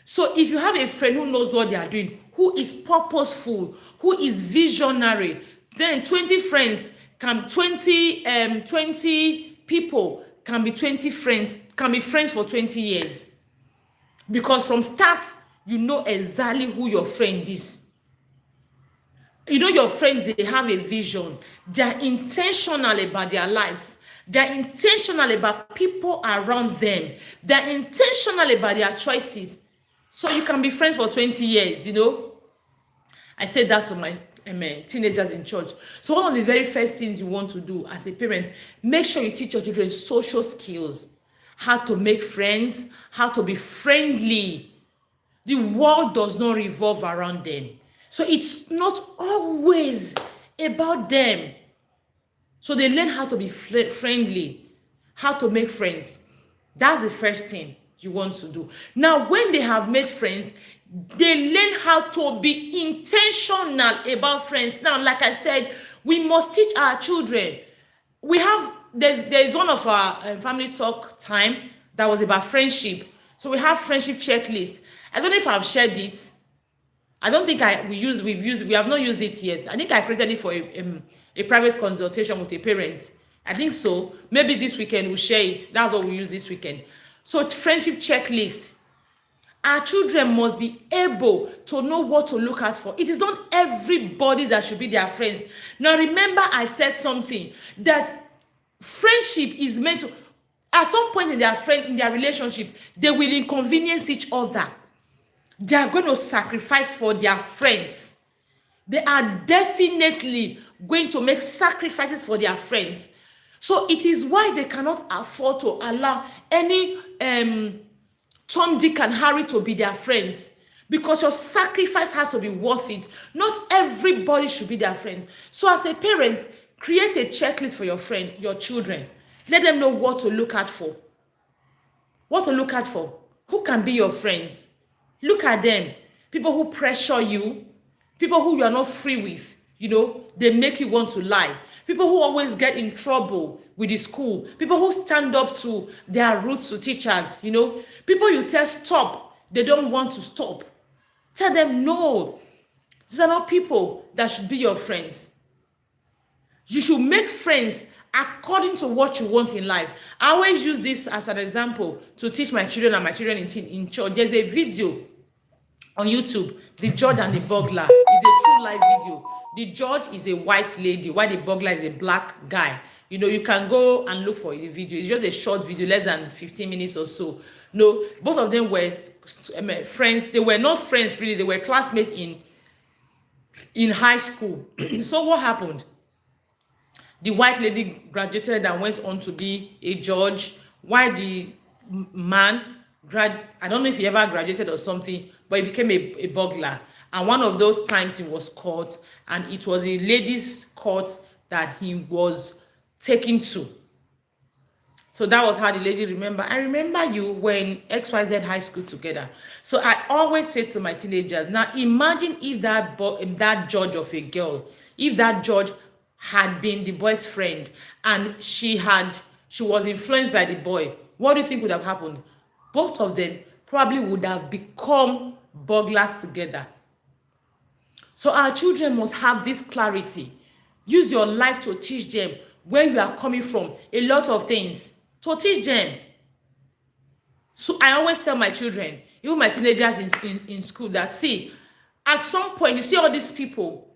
So if you have a friend who knows what they are doing, who is purposeful, who is visionary, then 20 friends can 20 people can be 20 friends, can be friends for 20 years. Because from start, you know exactly who your friend is. You know your friends, they have a vision. They are intentional about their lives. They are intentional about people around them. They are intentional about their choices. So you can be friends for 20 years, you know. I said that to my teenagers in church. So one of the very first things you want to do as a parent, make sure you teach your children social skills, how to make friends, how to be friendly. The world does not revolve around them. So it's not always about them. So they learn how to be friendly, how to make friends. That's the first thing you want to do. Now, when they have made friends, they learn how to be intentional about friends. Now, like I said, we must teach our children. There's one of our family talk time that was about friendship. So we have friendship checklist. I don't know if I've shared it. I don't think we have not used it yet. I think I created it for a private consultation with a parent. I think so. Maybe this weekend we'll share it. That's what we use this weekend. So friendship checklist. Our children must be able to know what to look out for. It is not everybody that should be their friends. Now remember, I said something that friendship is meant to, at some point in their relationship, they will inconvenience each other. They are going to sacrifice for their friends. They are definitely going to make sacrifices for their friends. So it is why they cannot afford to allow any Tom, Dick, and Harry to be their friends, because your sacrifice has to be worth it. Not everybody should be their friends. So as a parent, create a checklist for your children. Let them know what to look out for. What to look out for. Who can be your friends? Look at them. People who pressure you, people who you are not free with, you know, they make you want to lie. People who always get in trouble with the school. People who stand up to their roots to teachers, you know. People you tell stop, they don't want to stop. Tell them no. These are not people that should be your friends. You should make friends according to what you want in life. I always use this as an example to teach my children and my children in church. There's a video on YouTube, The Judge and the Burglar. It's a true life video. The judge is a white lady, while the burglar is a black guy. You know, you can go and look for the video. It's just a short video, less than 15 minutes or so. No, both of them were friends. They were not friends really. They were classmates in high school. So what happened? The white lady graduated and went on to be a judge, while the man I don't know if he ever graduated or something, but he became a burglar. And one of those times he was caught, and it was a ladies' court that he was taken to. So that was how the lady remember. I remember you when XYZ high school together. So I always say to my teenagers, now imagine if that judge of a girl, if that judge had been the boy's friend and she was influenced by the boy, what do you think would have happened? Both of them probably would have become burglars together. So our children must have this clarity. Use your life to teach them where you are coming from, a lot of things, to teach them. So I always tell my children, even my teenagers in school, that see, at some point, you see all these people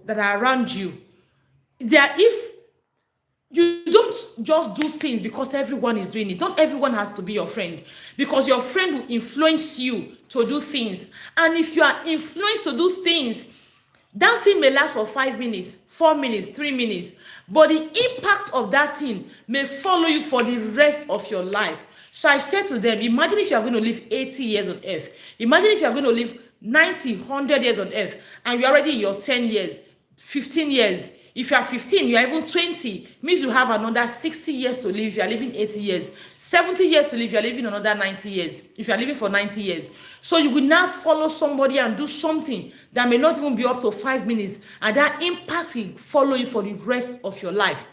that are around you, if You don't just do things because everyone is doing it. Not everyone has to be your friend, because your friend will influence you to do things. And if you are influenced to do things, that thing may last for 5 minutes, 4 minutes, 3 minutes, but the impact of that thing may follow you for the rest of your life. So I said to them, imagine if you are going to live 80 years on earth. Imagine if you are going to live 90, 100 years on earth, and you're already in your 10 years, 15 years. If you are 15, you are even 20, means you have another 60 years to live. You are living 80 years. 70 years to live, you are living another 90 years. If you are living for 90 years. So you will now follow somebody and do something that may not even be up to 5 minutes. And that impact will follow you for the rest of your life.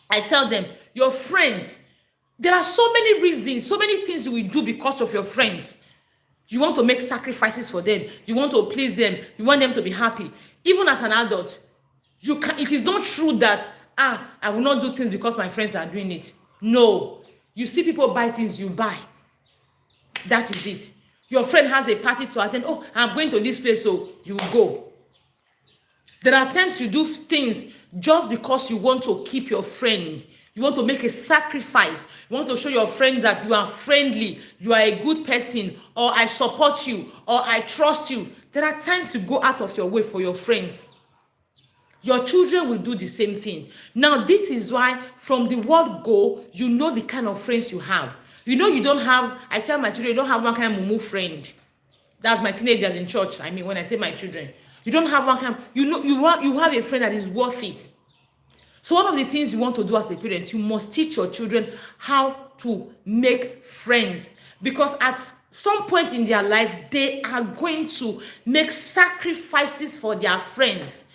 I tell them, your friends, there are so many reasons, so many things you will do because of your friends. You want to make sacrifices for them. You want to please them. You want them to be happy. Even as an adult, it is not true that I will not do things because my friends are doing it. No. You see people buy things, you buy. That is it. Your friend has a party to attend. Oh, I'm going to this place, so you go. There are times you do things just because you want to keep your friend. You want to make a sacrifice. You want to show your friend that you are friendly, you are a good person, or I support you, or I trust you. There are times you go out of your way for your friends. Your children will do the same thing. Now, this is why from the word go, you know the kind of friends you have. You know you don't have, I tell my children, you don't have one kind of mumu friend. That's my teenagers in church. I mean, when I say my children. You don't have one kind, you have a friend that is worth it. So one of the things you want to do as a parent, you must teach your children how to make friends. Because at some point in their life, they are going to make sacrifices for their friends.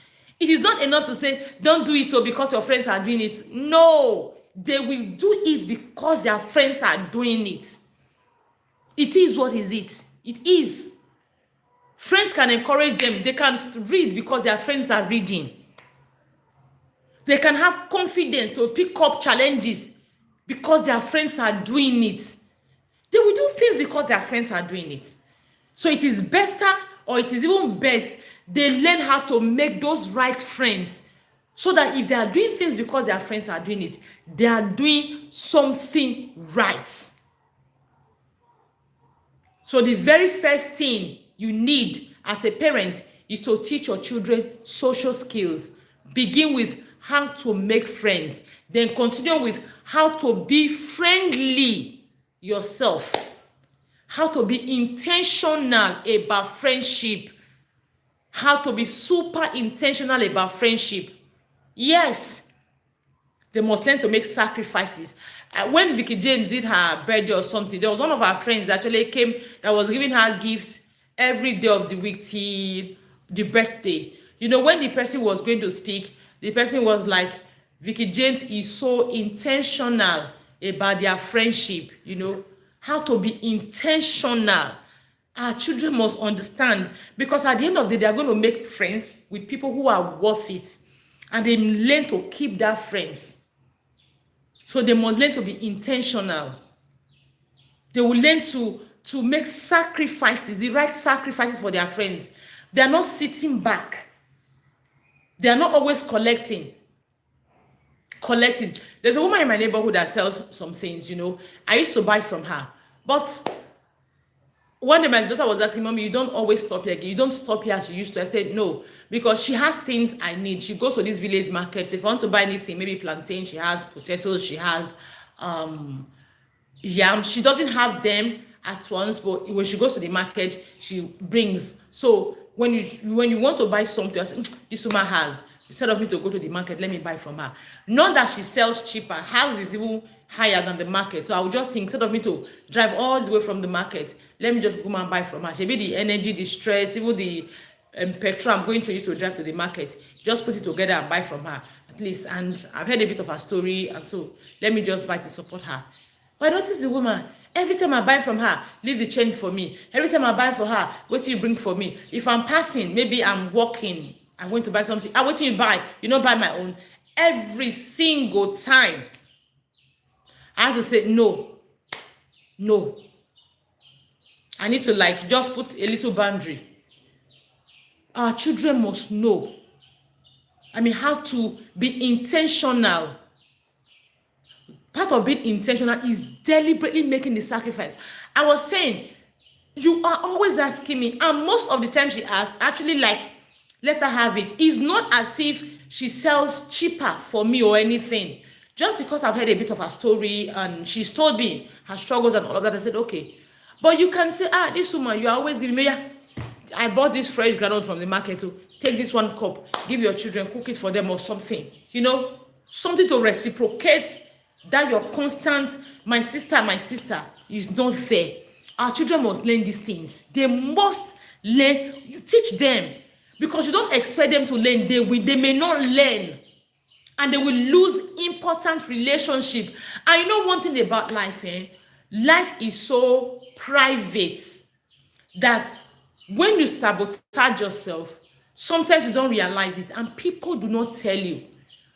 It is not enough to say, don't do it because your friends are doing it. No, they will do it because their friends are doing it. It is what is it. It is. Friends can encourage them. They can read because their friends are reading. They can have confidence to pick up challenges because their friends are doing it. They will do things because their friends are doing it. So it is better, or it is even best, they learn how to make those right friends, so that if they are doing things because their friends are doing it, they are doing something right. So the very first thing you need as a parent is to teach your children social skills. Begin with how to make friends, then continue with how to be friendly yourself, how to be intentional about friendship, how to be super intentional about friendship. Yes, they must learn to make sacrifices. When Vicky James did her birthday or something, there was one of her friends that actually came that was giving her gifts every day of the week till the birthday. You know, when the person was going to speak, the person was like, Vicky James is so intentional about their friendship, you know, how to be intentional. Our children must understand, because at the end of the day, they are going to make friends with people who are worth it, and they learn to keep that friends. So they must learn to be intentional. They will learn to make sacrifices, the right sacrifices for their friends. They are not sitting back. They are not always collecting. There's a woman in my neighborhood that sells some things, you know. I used to buy from her. But one day my daughter was asking, Mommy, you don't always stop here again. You don't stop here as you used to. I said, no, because she has things I need. She goes to this village market. So if I want to buy anything, maybe plantain, she has potatoes, she has yam. She doesn't have them at once, but when she goes to the market, she brings. So when you want to buy something, I say, this woman has. Instead of me to go to the market, let me buy from her. Not that she sells cheaper. Hers is even higher than the market. So I would just think, instead of me to drive all the way from the market, let me just go and buy from her. Maybe the energy, the stress, even the petrol I'm going to use to drive to the market, just put it together and buy from her at least. And I've heard a bit of her story, and so let me just buy to support her. But I noticed the woman, every time I buy from her, leave the change for me. Every time I buy for her, what do you bring for me? If I'm passing, maybe I'm walking, I'm going to buy something. What do you buy? You don't buy my own. Every single time, I have to say, no. I need to just put a little boundary. Our children must know how to be intentional. Part of being intentional is deliberately making the sacrifice. I was saying, you are always asking me, and most of the time she asks, actually, like, let her have it. It's not as if she sells cheaper for me or anything. Just because I've heard a bit of her story and she's told me her struggles and all of that, I said, okay. But you can say, this woman, you are always giving me, yeah, I bought this fresh granite from the market to take this one cup, give your children, cook it for them or something. Something to reciprocate that your constant, my sister, is not there. Our children must learn these things. They must learn. You teach them, because you don't expect them to learn. They may not learn, and they will lose important relationship. And one thing about life, life is so private that when you sabotage yourself, sometimes you don't realize it, and people do not tell you.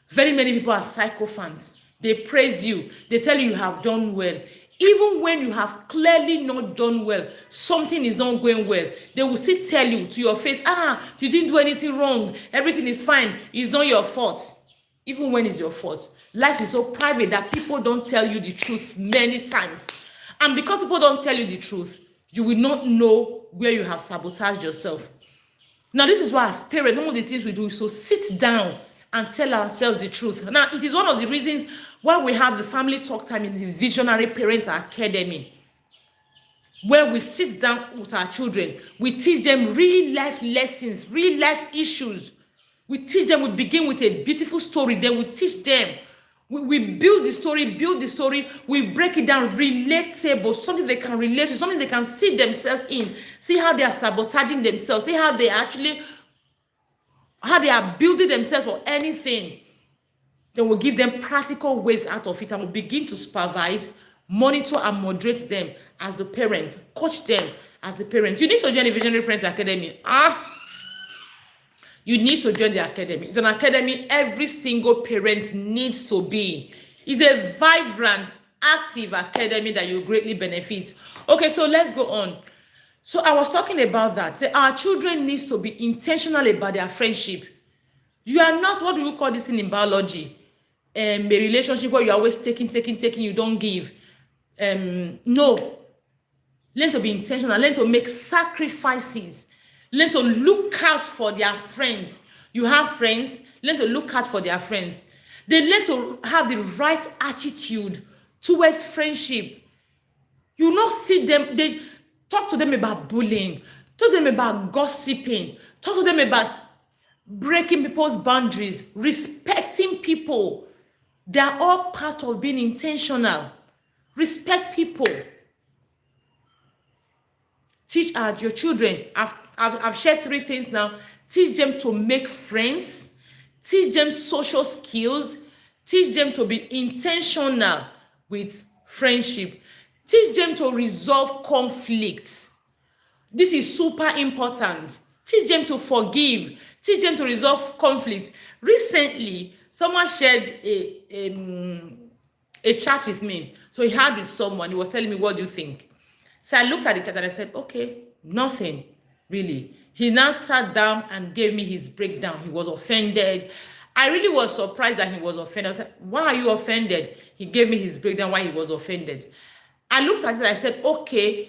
Very many people are sycophants. They praise you. They tell you have done well. Even when you have clearly not done well, something is not going well, they will still tell you to your face, you didn't do anything wrong. Everything is fine. It's not your fault. Even when it's your fault. Life is so private that people don't tell you the truth many times. And because people don't tell you the truth, you will not know where you have sabotaged yourself. Now, this is why as parents, one of the things we do is to sit down and tell ourselves the truth. Now, it is one of the reasons why we have the family talk time in the Visionary Parents Academy, where we sit down with our children. We teach them real life lessons, real life issues. We teach them, we begin with a beautiful story, then we teach them. We build the story, we break it down, relatable, something they can relate to, something they can see themselves in, see how they are sabotaging themselves, see how they are building themselves for anything. Then we'll give them practical ways out of it, and we'll begin to supervise, monitor, and moderate them as the parent, coach them as the parent. You need to join the Visionary Parents Academy. You need to join the academy. It's an academy every single parent needs to be. It's a vibrant, active academy that you greatly benefit. Okay, so let's go on. So I was talking about that. Say our children needs to be intentional about their friendship. You are not, what do you call this in biology? A relationship where you're always taking, you don't give. No. Learn to be intentional. Learn to make sacrifices. Learn to look out for their friends. You have friends, learn to look out for their friends. They learn to have the right attitude towards friendship. You not see them, they talk to them about bullying, talk to them about gossiping, talk to them about breaking people's boundaries, respecting people. They are all part of being intentional. Respect people. Teach your children. I've shared 3 things now. Teach them to make friends. Teach them social skills. Teach them to be intentional with friendship. Teach them to resolve conflicts. This is super important. Teach them to forgive. Teach them to resolve conflict. Recently, someone shared a chat with me. So he had with someone. He was telling me, what do you think? So I looked at the chat and I said, okay, nothing, really. He now sat down and gave me his breakdown. He was offended. I really was surprised that he was offended. I was like, why are you offended? He gave me his breakdown why he was offended. I looked at it and I said, okay,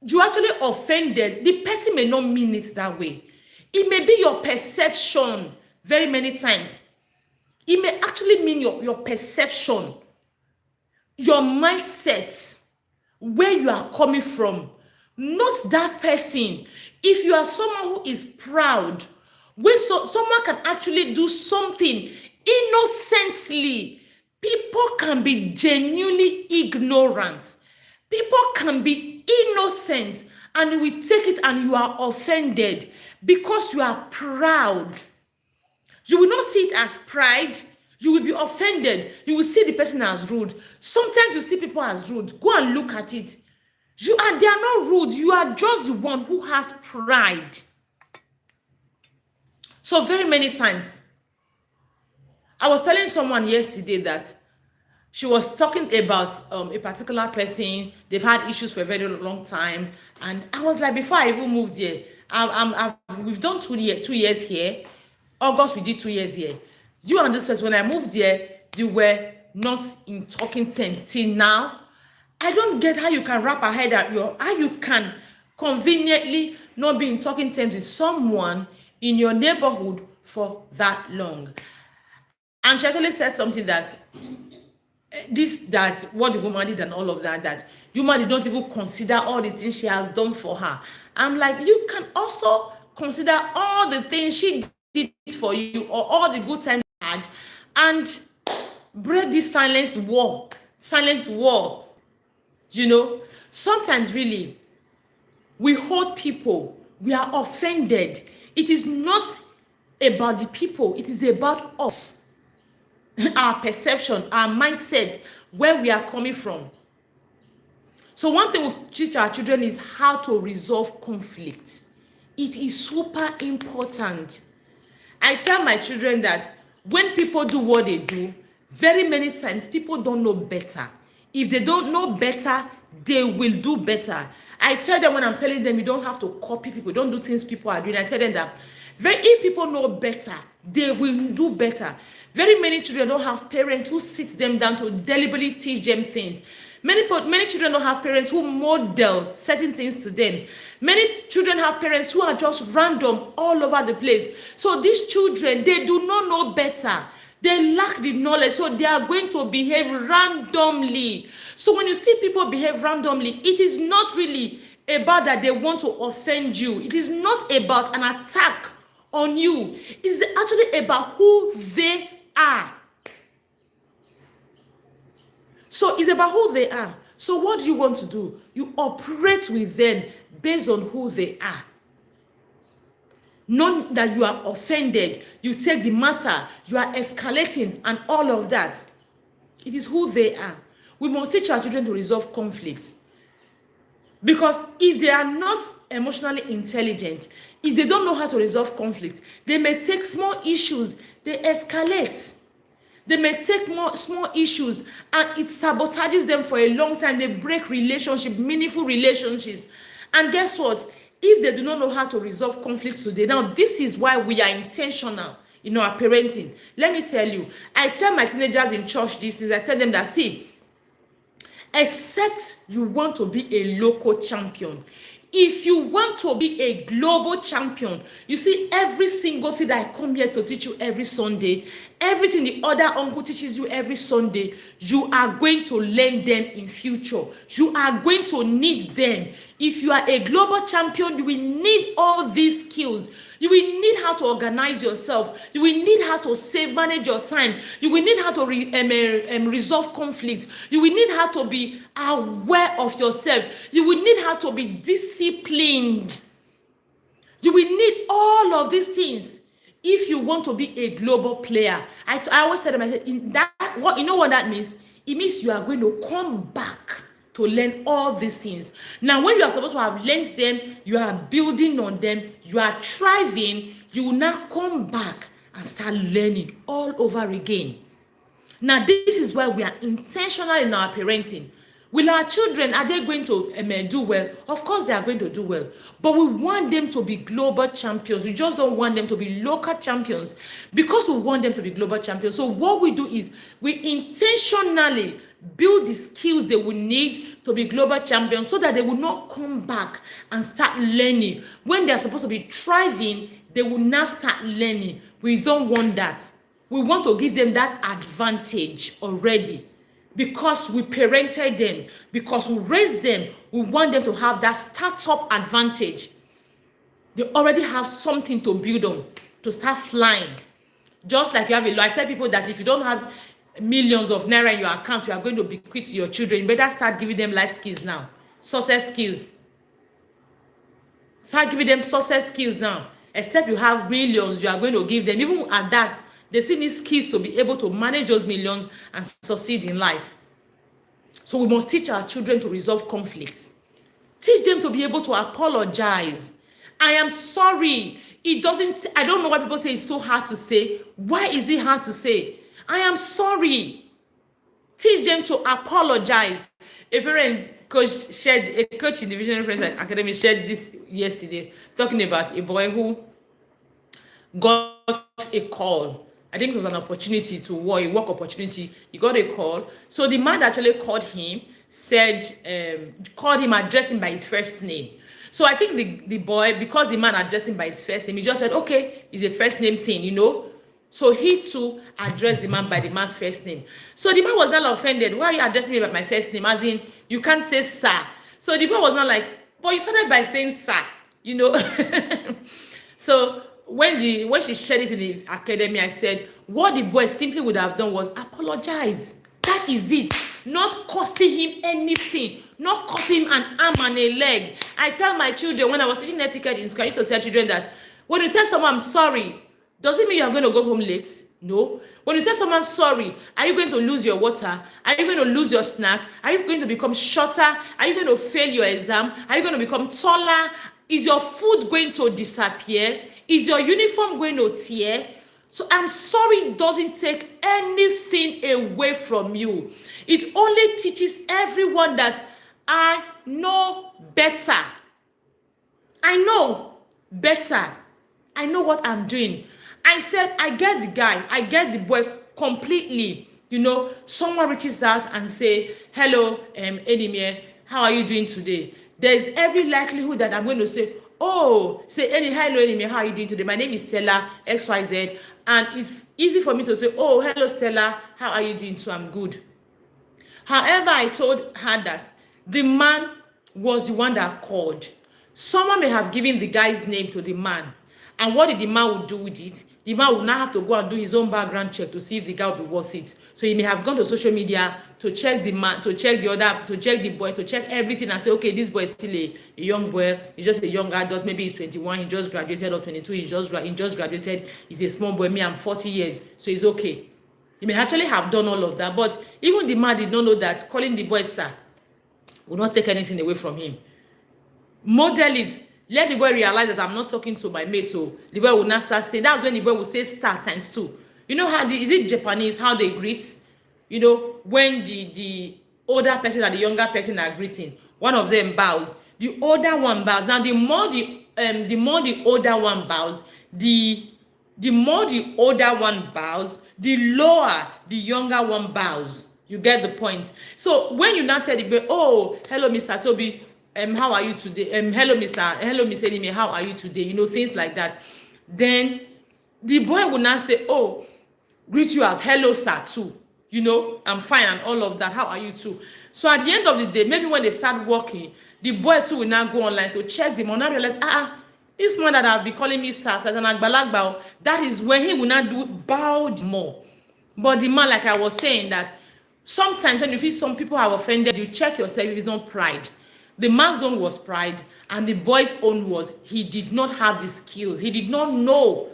you actually offended. The person may not mean it that way. It may be your perception very many times. It may actually mean your perception, your mindset, where you are coming from, not that person. If you are someone who is proud, when someone can actually do something innocently, people can be genuinely ignorant. People can be innocent and you will take it and you are offended because you are proud. You will not see it as pride. You will be offended. You will see the person as rude. Sometimes you see people as rude. Go and look at it. They are not rude. You are just the one who has pride. So very many times, I was telling someone yesterday that she was talking about a particular person. They've had issues for a very long time. And I was like, before I even moved here, we've done 2 years here. August, we did 2 years here. You and this person, when I moved there, you were not in talking terms till now. I don't get how you can wrap a head at how you can conveniently not be in talking terms with someone in your neighborhood for that long. And she actually said something that that what the woman did and all of that woman did not even consider all the things she has done for her. I'm like, you can also consider all the things she did for you or all the good times you had, and break this silent war. Sometimes really we hold people, we are offended. It is not about the people, it is about us, our perception, our mindset, where we are coming from. So one thing we teach our children is how to resolve conflict. It is super important. I tell my children that when people do what they do, very many times people don't know better. If they don't know better, they will do better. I tell them, when I'm telling them, you don't have to copy people, don't do things people are doing. I tell them that if people know better, they will do better. Very many children don't have parents who sit them down to deliberately teach them things. Many children don't have parents who model certain things to them. Many children have parents who are just random all over the place. So these children, they do not know better. They lack the knowledge, so they are going to behave randomly. So when you see people behave randomly, it is not really about that they want to offend you. It is not about an attack on you. It is actually about who they are. So it's about who they are. So what do you want to do? You operate with them based on who they are. Not that you are offended, you take the matter, you are escalating and all of that. It is who they are. We must teach our children to resolve conflicts. Because if they are not emotionally intelligent, if they don't know how to resolve conflict, they may take small issues, they escalate. They may take small issues and it sabotages them for a long time. They break relationships, meaningful relationships. And guess what? If they do not know how to resolve conflicts today, now this is why we are intentional in our parenting. Let me tell you, I tell my teenagers in church these things. I tell them that, see, except you want to be a local champion, if you want to be a global champion, you see, every single thing that I come here to teach you every Sunday, everything the other uncle teaches you every Sunday, you are going to learn them in future. You are going to need them. If you are a global champion, you will need all these skills. You will need how to organize yourself. You will need how to manage your time. You will need how to resolve conflict. You will need how to be aware of yourself. You will need how to be disciplined. You will need all of these things if you want to be a global player. I always tell them, I said, you know what that means? It means you are going to come back to learn all these things. Now, when you are supposed to have learned them, you are building on them, you are thriving, you will now come back and start learning all over again. Now, this is why we are intentional in our parenting. Will our children, are they going to do well? Of course, they are going to do well. But we want them to be global champions. We just don't want them to be local champions because we want them to be global champions. So what we do is we intentionally build the skills they will need to be global champions so that they will not come back and start learning. When they are supposed to be thriving, they will now start learning. We don't want that. We want to give them that advantage already. Because we parented them, because we raised them, we want them to have that startup advantage. They already have something to build on, to start flying. Just like you have I tell people that if you don't have millions of naira in your account, you are going to bequeath to your children. You better start giving them life skills now, success skills. Start giving them success skills now. Except you have millions, you are going to give them. Even at that, they still need skills to be able to manage those millions and succeed in life. So we must teach our children to resolve conflicts. Teach them to be able to apologize. I am sorry. I don't know why people say it's so hard to say. Why is it hard to say? I am sorry. Teach them to apologize. A coach in the Visionary Friends Academy shared this yesterday, talking about a boy who got a call. I think it was an opportunity to work, a work opportunity. He got a call. So the man actually called him, called him, addressed him by his first name. So I think the boy, because the man addressed him by his first name, he just said, okay, it's a first name thing. So he too addressed the man by the man's first name. So the man was not offended. Why are you addressing me by my first name? As in, you can't say sir. So the boy was not like, but you started by saying sir. So when she shared it in the academy, I said, what the boy simply would have done was apologize. That is it. Not costing him anything, not costing him an arm and a leg. I tell my children, when I was teaching etiquette in school, I used to tell children that when you tell someone I'm sorry, does it mean you are going to go home late? No. When you tell someone sorry, are you going to lose your water? Are you going to lose your snack? Are you going to become shorter? Are you going to fail your exam? Are you going to become taller? Is your food going to disappear? Is your uniform going to tear? So I'm sorry doesn't take anything away from you. It only teaches everyone that I know better. I know better. I know what I'm doing. I said, I get the guy, I get the boy completely. Someone reaches out and say, hello, Enimie, how are you doing today? There's every likelihood that I'm going to say, hello, Enimie, how are you doing today? My name is Stella, XYZ. And it's easy for me to say, oh, hello, Stella, how are you doing? So I'm good. However, I told her that the man was the one that called. Someone may have given the guy's name to the man. And what did the man would do with it? The man would now have to go and do his own background check to see if the guy will be worth it. So he may have gone to social media to check the man, to check the boy, to check everything and say, okay, this boy is still a young boy. He's just a young adult. Maybe he's 21. He just graduated, or 22. He just graduated. He's a small boy. Me, I'm 40 years. So he's okay. He may actually have done all of that. But even the man did not know that calling the boy sir will not take anything away from him. Model it. Let the boy realize that I'm not talking to my mate. So the boy will not start saying, that's when the boy will say sir times 2. You know how is it Japanese, how they greet? When the older person and the younger person are greeting, one of them bows, the older one bows. Now the more the older one bows, the more the older one bows, the lower the younger one bows. You get the point? So when you now tell the boy, oh, hello, Mr. Toby, how are you today? Hello, Miss Enime, how are you today? Things like that. Then the boy will now say, oh, greet you as hello, sir, too. I'm fine and all of that. How are you too? So at the end of the day, maybe when they start working, the boy too will now go online to check them and now realize, this man that I've been calling me sir, as an agbalagba, that is when he will not do bow more. But the man, like I was saying, that sometimes when you feel some people have offended you, check yourself if it's not pride. The man's own was pride, and the boy's own was he did not have the skills. He did not know.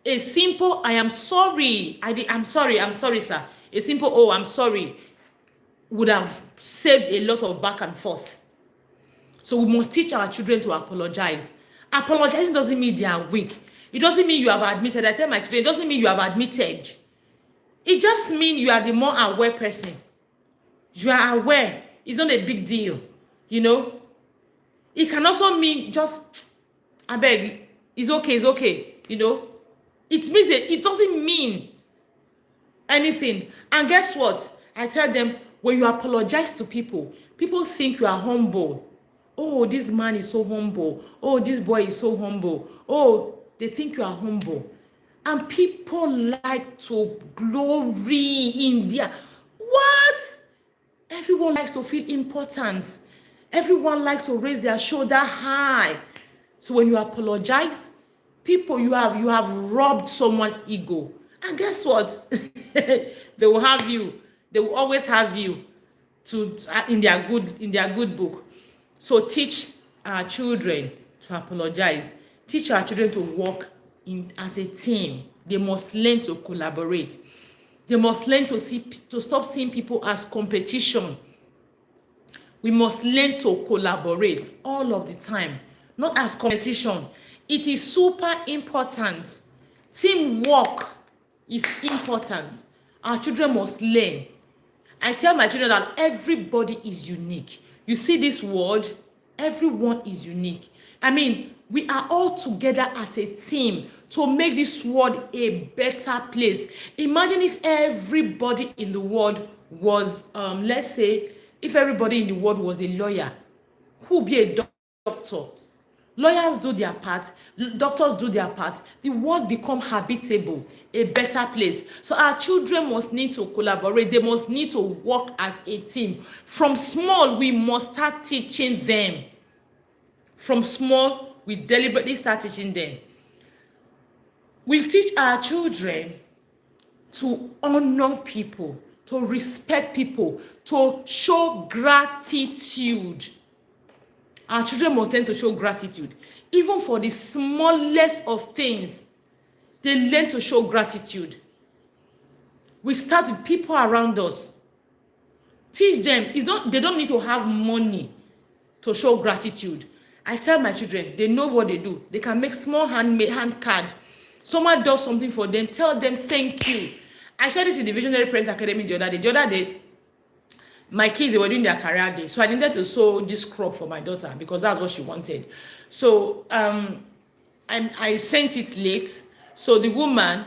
A simple, I am sorry. I'm sorry, sir. A simple, oh, I'm sorry, would have saved a lot of back and forth. So we must teach our children to apologize. Apologizing doesn't mean they are weak. It doesn't mean you have admitted. I tell my children, it doesn't mean you have admitted. It just means you are the more aware person. You are aware. It's not a big deal. It can also mean just, I beg, it's okay. It means it doesn't mean anything. And guess what? I tell them, when you apologize to people, people think you are humble. Oh, this man is so humble. Oh, this boy is so humble. Oh, they think you are humble. And people like to glory in their, what? Everyone likes to feel important. Everyone likes to raise their shoulder high. So when you apologize, people, you have robbed someone's ego. And guess what? They will have you. They will always have you in their good book. So teach our children to apologize. Teach our children to work as a team. They must learn to collaborate. They must learn to stop seeing people as competition. We must learn to collaborate all of the time, not as competition. It is super important. Teamwork is important. Our children must learn. I tell my children that everybody is unique. You see this world, everyone is unique. I mean, we are all together as a team to make this world a better place. Imagine if everybody in the world was, let's say, if everybody in the world was a lawyer, who would be a doctor? Lawyers do their part, doctors do their part, the world become habitable, a better place. So our children must need to collaborate, they must need to work as a team. From small, we must start teaching them. From small, we deliberately start teaching them. We teach our children to honor people, to respect people, to show gratitude. Our children must learn to show gratitude. Even for the smallest of things, they learn to show gratitude. We start with people around us. Teach them. They don't need to have money to show gratitude. I tell my children, they know what they do. They can make small hand card. Someone does something for them, tell them thank you. I shared this in the Visionary Parent Academy the other day. The other day, my kids, they were doing their career day, so I needed to sew this crop for my daughter because that's what she wanted. So I sent it late. So the woman,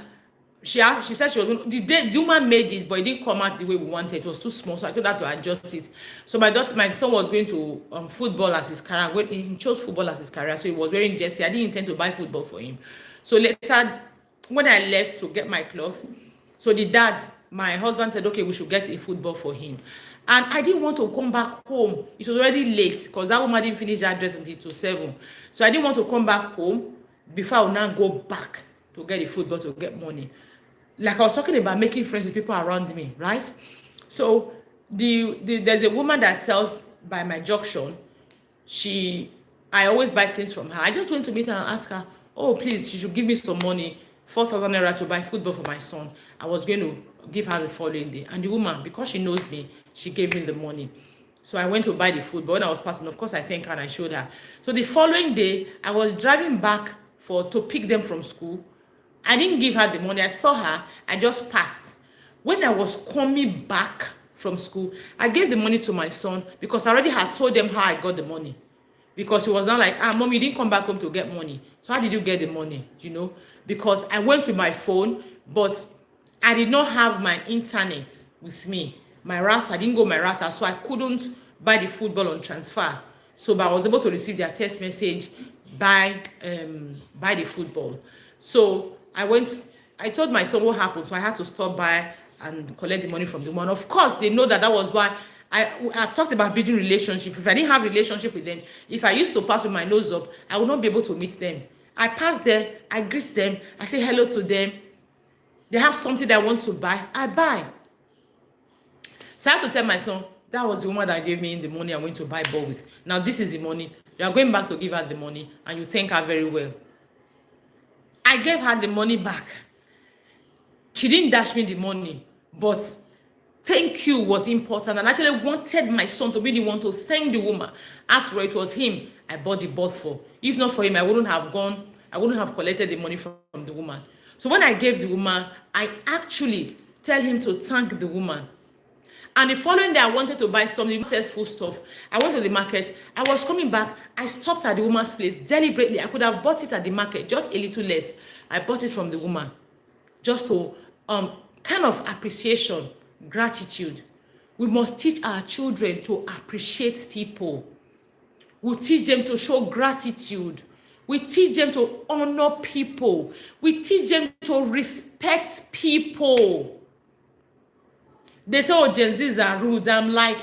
she said she was going to, the woman made it, but it didn't come out the way we wanted. It was too small, so I told her to adjust it. So my son was going to football as his career. He chose football as his career, so he was wearing jersey. I didn't intend to buy football for him. So later, when I left to get my clothes, so the dad, my husband said, okay, we should get a football for him. And I didn't want to come back home. It was already late because that woman didn't finish that dress until 7. So I didn't want to come back home before I would now go back to get the football to get money. Like I was talking about making friends with people around me, right? So there's a woman that sells by my junction. I always buy things from her. I just went to meet her and ask her, oh, please, she should give me some money, 4,000 naira to buy football for my son. I was going to give her the following day. And the woman, because she knows me, she gave me the money. So I went to buy the football. When I was passing, of course, I thanked her and I showed her. So the following day, I was driving back to pick them from school. I didn't give her the money. I saw her. I just passed. When I was coming back from school, I gave the money to my son because I already had told them how I got the money. Because she was now like, Mom, you didn't come back home to get money. So how did you get the money? Because I went with my phone, but I did not have my internet with me. My router, I didn't go my router, so I couldn't buy the football on transfer. So but I was able to receive their text message, buy the football. So I told my son what happened, so I had to stop by and collect the money from the woman. Of course, they know that was why I've talked about building relationship. If I didn't have relationship with them, if I used to pass with my nose up, I would not be able to meet them. I pass there, I greet them, I say hello to them. They have something that I want to buy, I buy. So I have to tell my son, that was the woman that gave me the money I went to buy ball with. Now this is the money. You are going back to give her the money and you thank her very well. I gave her the money back. She didn't dash me the money, but thank you was important. And I actually wanted my son to be the one to thank the woman. After all, it was him I bought the ball for. If not for him, I wouldn't have collected the money from the woman. So when I gave the woman, I actually tell him to thank the woman. And the following day, I wanted to buy something, says food stuff. I went to the market. I was coming back. I stopped at the woman's place deliberately. I could have bought it at the market, just a little less. I bought it from the woman, just to kind of appreciation, gratitude. We must teach our children to appreciate people. We teach them to show gratitude. We teach them to honor people. We teach them to respect people. They say, oh, Gen Zs are rude. I'm like,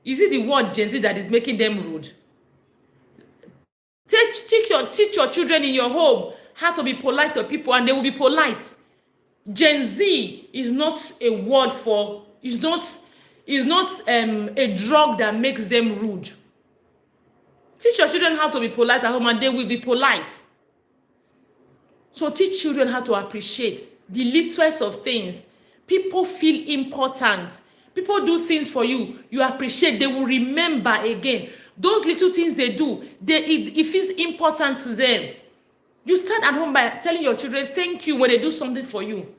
is it the word Gen Z that is making them rude? Teach your children in your home how to be polite to people, and they will be polite. Gen Z is not a word for, is not a drug that makes them rude. Teach your children how to be polite at home, and they will be polite. So teach children how to appreciate the littlest of things. People feel important. People do things for you. You appreciate. They will remember again. Those little things they do, it feels important to them. You start at home by telling your children thank you when they do something for you.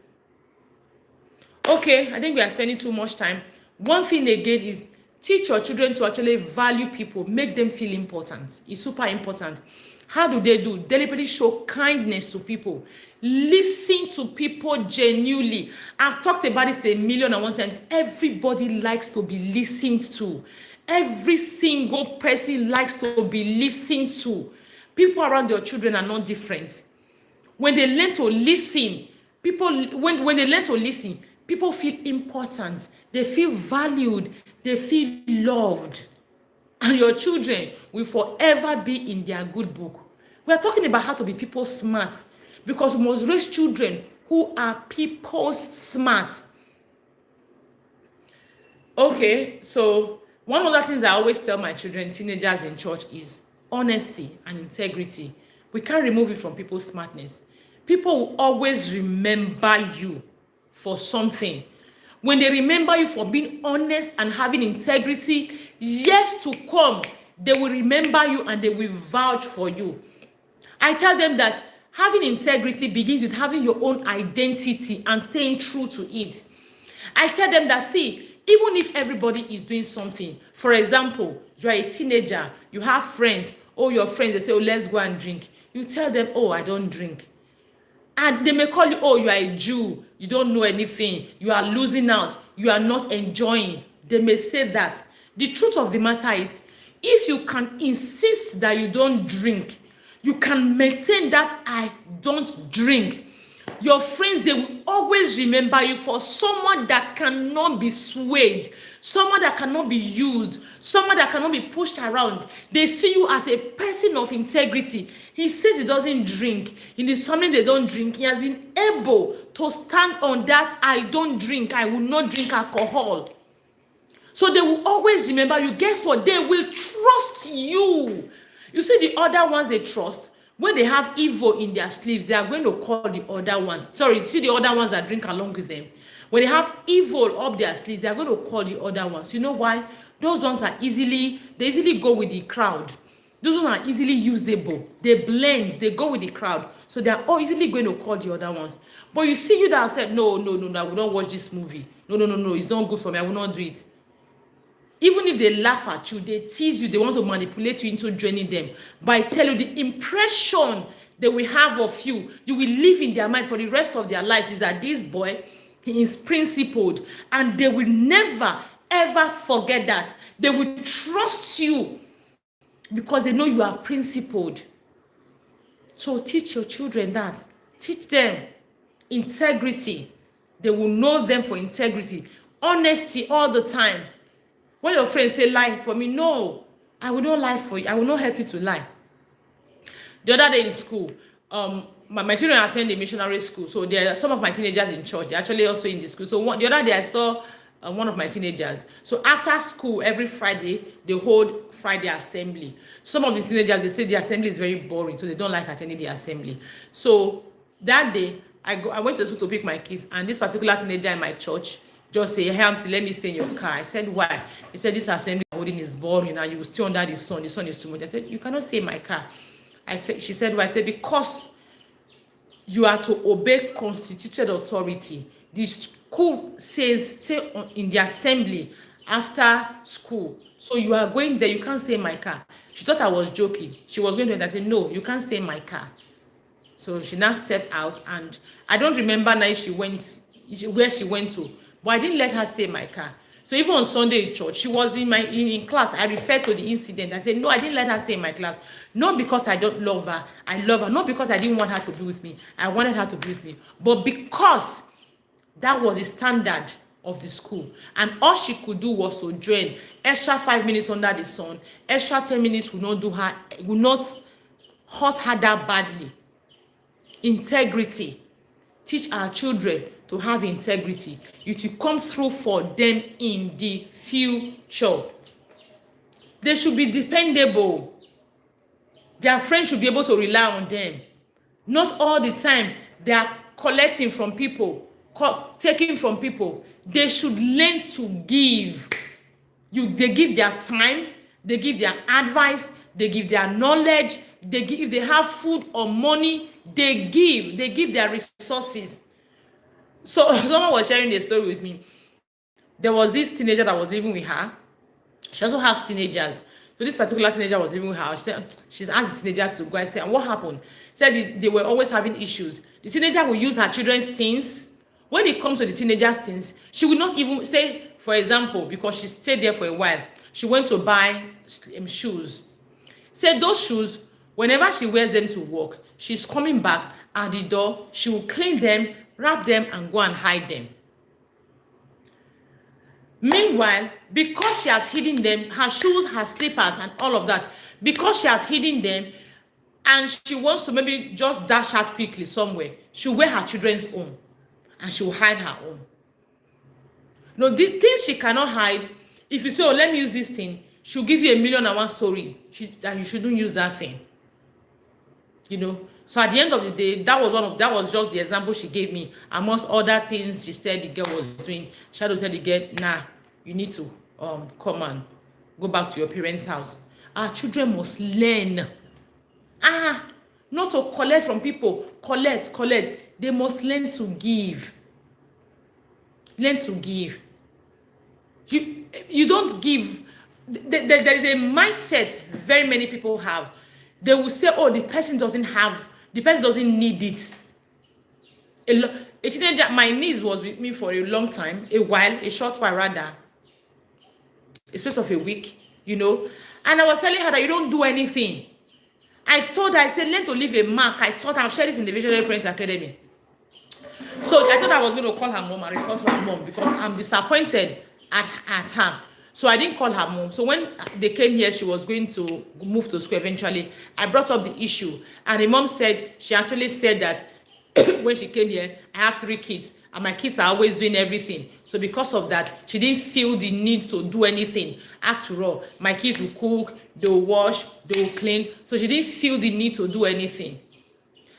Okay, I think we are spending too much time. One thing again is Teach your children to actually value people, make them feel important. It's super important. How do they do? Deliberately show kindness to people. Listen to people genuinely. I've talked about this a million and one times. Everybody likes to be listened to. Every single person likes to be listened to. People around your children are not different. When they learn to listen, when they learn to listen, people feel important. They feel valued. They feel loved. And your children will forever be in their good book. We are talking about how to be people smart, because we must raise children who are people smart. Okay, so one of the things I always tell my children, teenagers in church, is honesty and integrity. We can't remove it from people's smartness. People will always remember you for something. When they remember you for being honest and having integrity, years to come, they will remember you and they will vouch for you. I tell them that having integrity begins with having your own identity and staying true to it. I tell them that, see, even if everybody is doing something, for example, you are a teenager, you have friends, your friends, they say, let's go and drink. You tell them, I don't drink. And they may call you, you are a Jew, you don't know anything, you are losing out, you are not enjoying. They may say that. The truth of the matter is, if you can insist that you don't drink, you can maintain that I don't drink, your friends, they will always remember you for someone that cannot be swayed, someone that cannot be used, someone that cannot be pushed around. They see you as a person of integrity. He says he doesn't drink. In his family, they don't drink. He has been able to stand on that I don't drink, I will not drink alcohol. So they will always remember you. Guess what? They will trust you. You see, the other ones they trust, when they have evil in their sleeves, they are going to call the other ones. Sorry, see the other ones that drink along with them. When they have evil up their sleeves, they are going to call the other ones. You know why? Those ones are easily go with the crowd. Those ones are easily usable. They blend, they go with the crowd. So they are all easily going to call the other ones. But you see, you that have said, no, I will not watch this movie. No, it's not good for me. I will not do it. Even if they laugh at you, they tease you, they want to manipulate you into joining them. But I tell you, the impression they will have of you, you will live in their mind for the rest of their lives, is that this boy, he is principled. And they will never, ever forget that. They will trust you because they know you are principled. So teach your children that. Teach them integrity. They will know them for integrity. Honesty all the time. When your friends say lie for me, no, I will not lie for you. I will not help you to lie. The other day in school, my children attend a missionary school. So there are some of my teenagers in church. They're actually also in the school. So the other day I saw one of my teenagers. So after school, every Friday, they hold Friday assembly. Some of the teenagers, they say the assembly is very boring, so they don't like attending the assembly. So that day, I went to school to pick my kids, and this particular teenager in my church just say, hey, auntie, let me stay in your car. I said, why? He said, this assembly holding is boring and you will stay under the sun. The sun is too much. I said, you cannot stay in my car. She said, why? I said, because you are to obey constituted authority. The school says stay in the assembly after school. So you are going there, you can't stay in my car. She thought I was joking. She was going to entertain. I said, no, you can't stay in my car. So she now stepped out, and I don't remember now where she went to. But I didn't let her stay in my car. So even on Sunday in church, she was in class. I referred to the incident. I said, no, I didn't let her stay in my class. Not because I don't love her. I love her. Not because I didn't want her to be with me. I wanted her to be with me. But because that was the standard of the school. And all she could do was to join. Extra 5 minutes under the sun. Extra 10 minutes would not hurt her that badly. Integrity. Teach our children to have integrity. It will come through for them in the future. They should be dependable. Their friends should be able to rely on them. Not all the time they are collecting from people, taking from people. They should learn to give. They give their time, they give their advice, they give their knowledge, if they have food or money, they give their resources. So someone was sharing a story with me. There was this teenager that was living with her. She also has teenagers. So this particular teenager was living with her. She's asked the teenager to go. I said, what happened? She said they were always having issues. The teenager will use her children's things. When it comes to the teenager's things, she would not even say, for example, because she stayed there for a while, she went to buy shoes. Said those shoes, whenever she wears them to work, she's coming back at the door, she will clean them, wrap them, and go and hide them. Meanwhile, because she has hidden them, her shoes, her slippers, and all of that, because she has hidden them, and she wants to maybe just dash out quickly somewhere, she'll wear her children's own, and she'll hide her own. No, the things she cannot hide, if you say, oh, let me use this thing, she'll give you 1,000,001 story that you shouldn't use that thing. You know, so at the end of the day, that was just the example she gave me. Amongst other things she said the girl was doing, she had to tell the girl, nah, you need to come and go back to your parents' house. Our children must learn. Not to collect from people. Collect. They must learn to give. Learn to give. You don't give. There is a mindset very many people have. They will say, oh, the person doesn't need it. A teenager, my niece was with me for a long time, a short while rather, a space of a week, you know, and I was telling her that you don't do anything. I told her, I said, learn to leave a mark. I thought I've shared this in the Visionary Parent Academy. So I thought I was going to call her mom and report to her mom because I'm disappointed at her. So I didn't call her mom. So when they came here, she was going to move to school eventually. I brought up the issue. And the mom said, she actually said that when she came here, I have 3 kids. And my kids are always doing everything. So because of that, she didn't feel the need to do anything. After all, my kids will cook, they will wash, they will clean. So she didn't feel the need to do anything.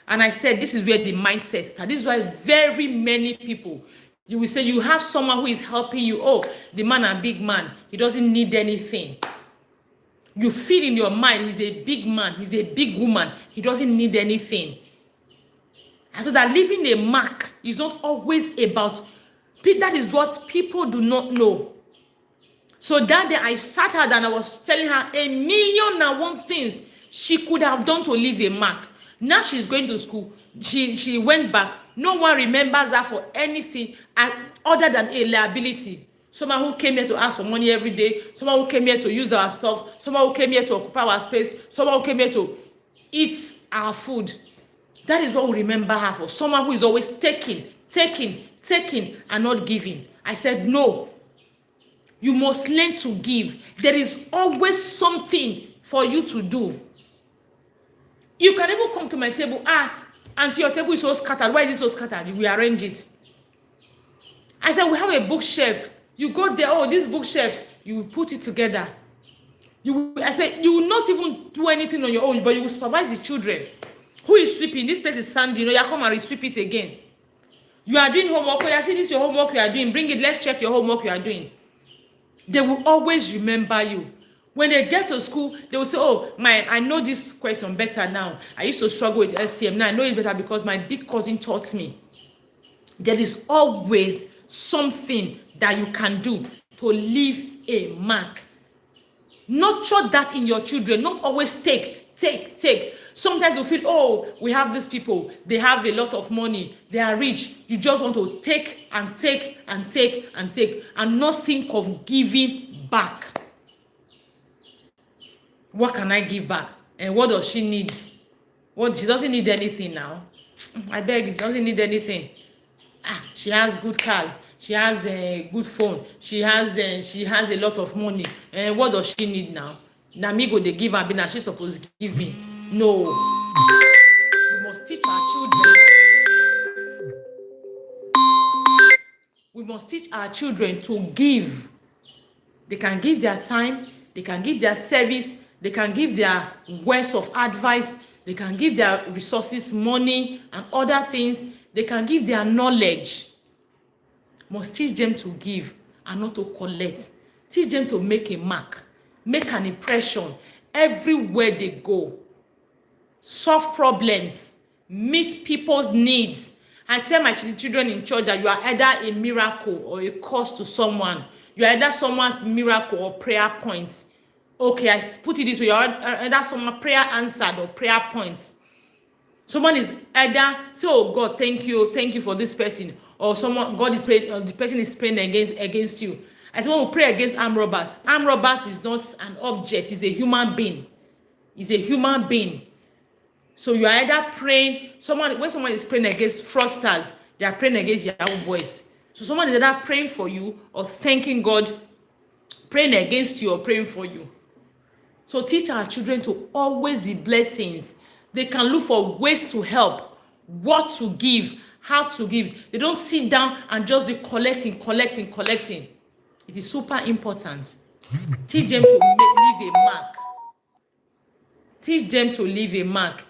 And I said, this is where the mindset starts. This is why very many people, you will say you have someone who is helping you. Oh, the man a big man. He doesn't need anything. You feel in your mind, he's a big man. He's a big woman. He doesn't need anything. I thought that leaving a mark is not always about, that is what people do not know. So that day I sat her and I was telling her 1,000,001 things she could have done to leave a mark. Now she's going to school. She went back. No one remembers her for anything other than a liability. Someone who came here to ask for money every day. Someone who came here to use our stuff. Someone who came here to occupy our space. Someone who came here to eat our food. That is what we remember her for. Someone who is always taking, and not giving. I said, no. You must learn to give. There is always something for you to do. You can even come to my table. Auntie, your table is so scattered. Why is it so scattered? You will arrange it. I said, we have a bookshelf. You go there, oh, this bookshelf. You will put it together. I said, you will not even do anything on your own, but you will supervise the children. Who is sweeping? This place is sandy. You come and sweep it again. You are doing homework. I see this is your homework you are doing. Bring it. Let's check your homework you are doing. They will always remember you. When they get to school, they will say, oh, I know this question better now. I used to struggle with SCM. Now I know it better because my big cousin taught me. There is always something that you can do to leave a mark. Nurture that in your children. Not always take. Sometimes you feel, oh, we have these people. They have a lot of money. They are rich. You just want to take and not think of giving back. What can I give back? And what does she need? She doesn't need anything now. I beg, doesn't need anything. She has good cars. She has a good phone. She has a lot of money. And what does she need now? Na me go dey give her, be na she supposed to give me. No. We must teach our children. We must teach our children to give. They can give their time. They can give their service. They can give their words of advice. They can give their resources, money, and other things. They can give their knowledge. Must teach them to give and not to collect. Teach them to make a mark, make an impression everywhere they go. Solve problems, meet people's needs. I tell my children in church that you are either a miracle or a curse to someone. You're either someone's miracle or prayer points. Okay, I put it this way: you're either someone prayer answered or prayer points. Someone is either say, oh God, thank you for this person, or someone God is praying, or the person is praying against you. As someone who pray against armed robbers. Armed robbers is not an object; it's a human being. It's a human being. So you are either praying, when someone is praying against fraudsters, they are praying against Yahoo boys. So someone is either praying for you or thanking God, praying against you or praying for you. So teach our children to always be blessings. They can look for ways to help, what to give, how to give. They don't sit down and just be collecting. It is super important. Teach them to leave a mark. Teach them to leave a mark.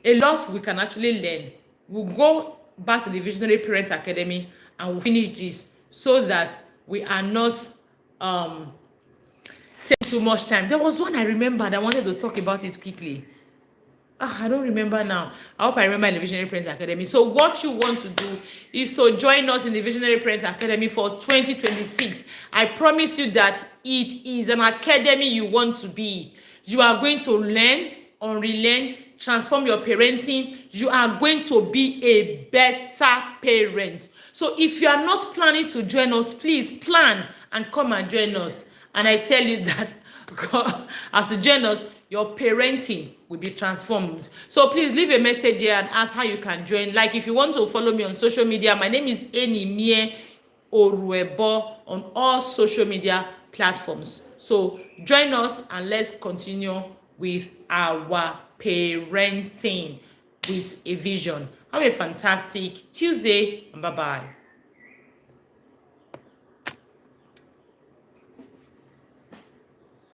A lot we can actually learn. We'll go back to the Visionary Parent Academy and we'll finish this so that we are not taking too much time. There was one I remembered. I wanted to talk about it quickly. I don't remember now. I hope I remember in the Visionary Parent Academy. So what you want to do is to join us in the Visionary Parent Academy for 2026. I promise you that it is an academy you want to be. You are going to learn, unlearn, transform your parenting. You are going to be a better parent. So if you are not planning to join us, please plan and come and join us. And I tell you that as you join us, your parenting will be transformed. So please leave a message here and ask how you can join. Like if you want to follow me on social media, my name is Enimie Oruebo on all social media platforms. So join us and let's continue with our parenting with a vision. Have a fantastic Tuesday and bye-bye.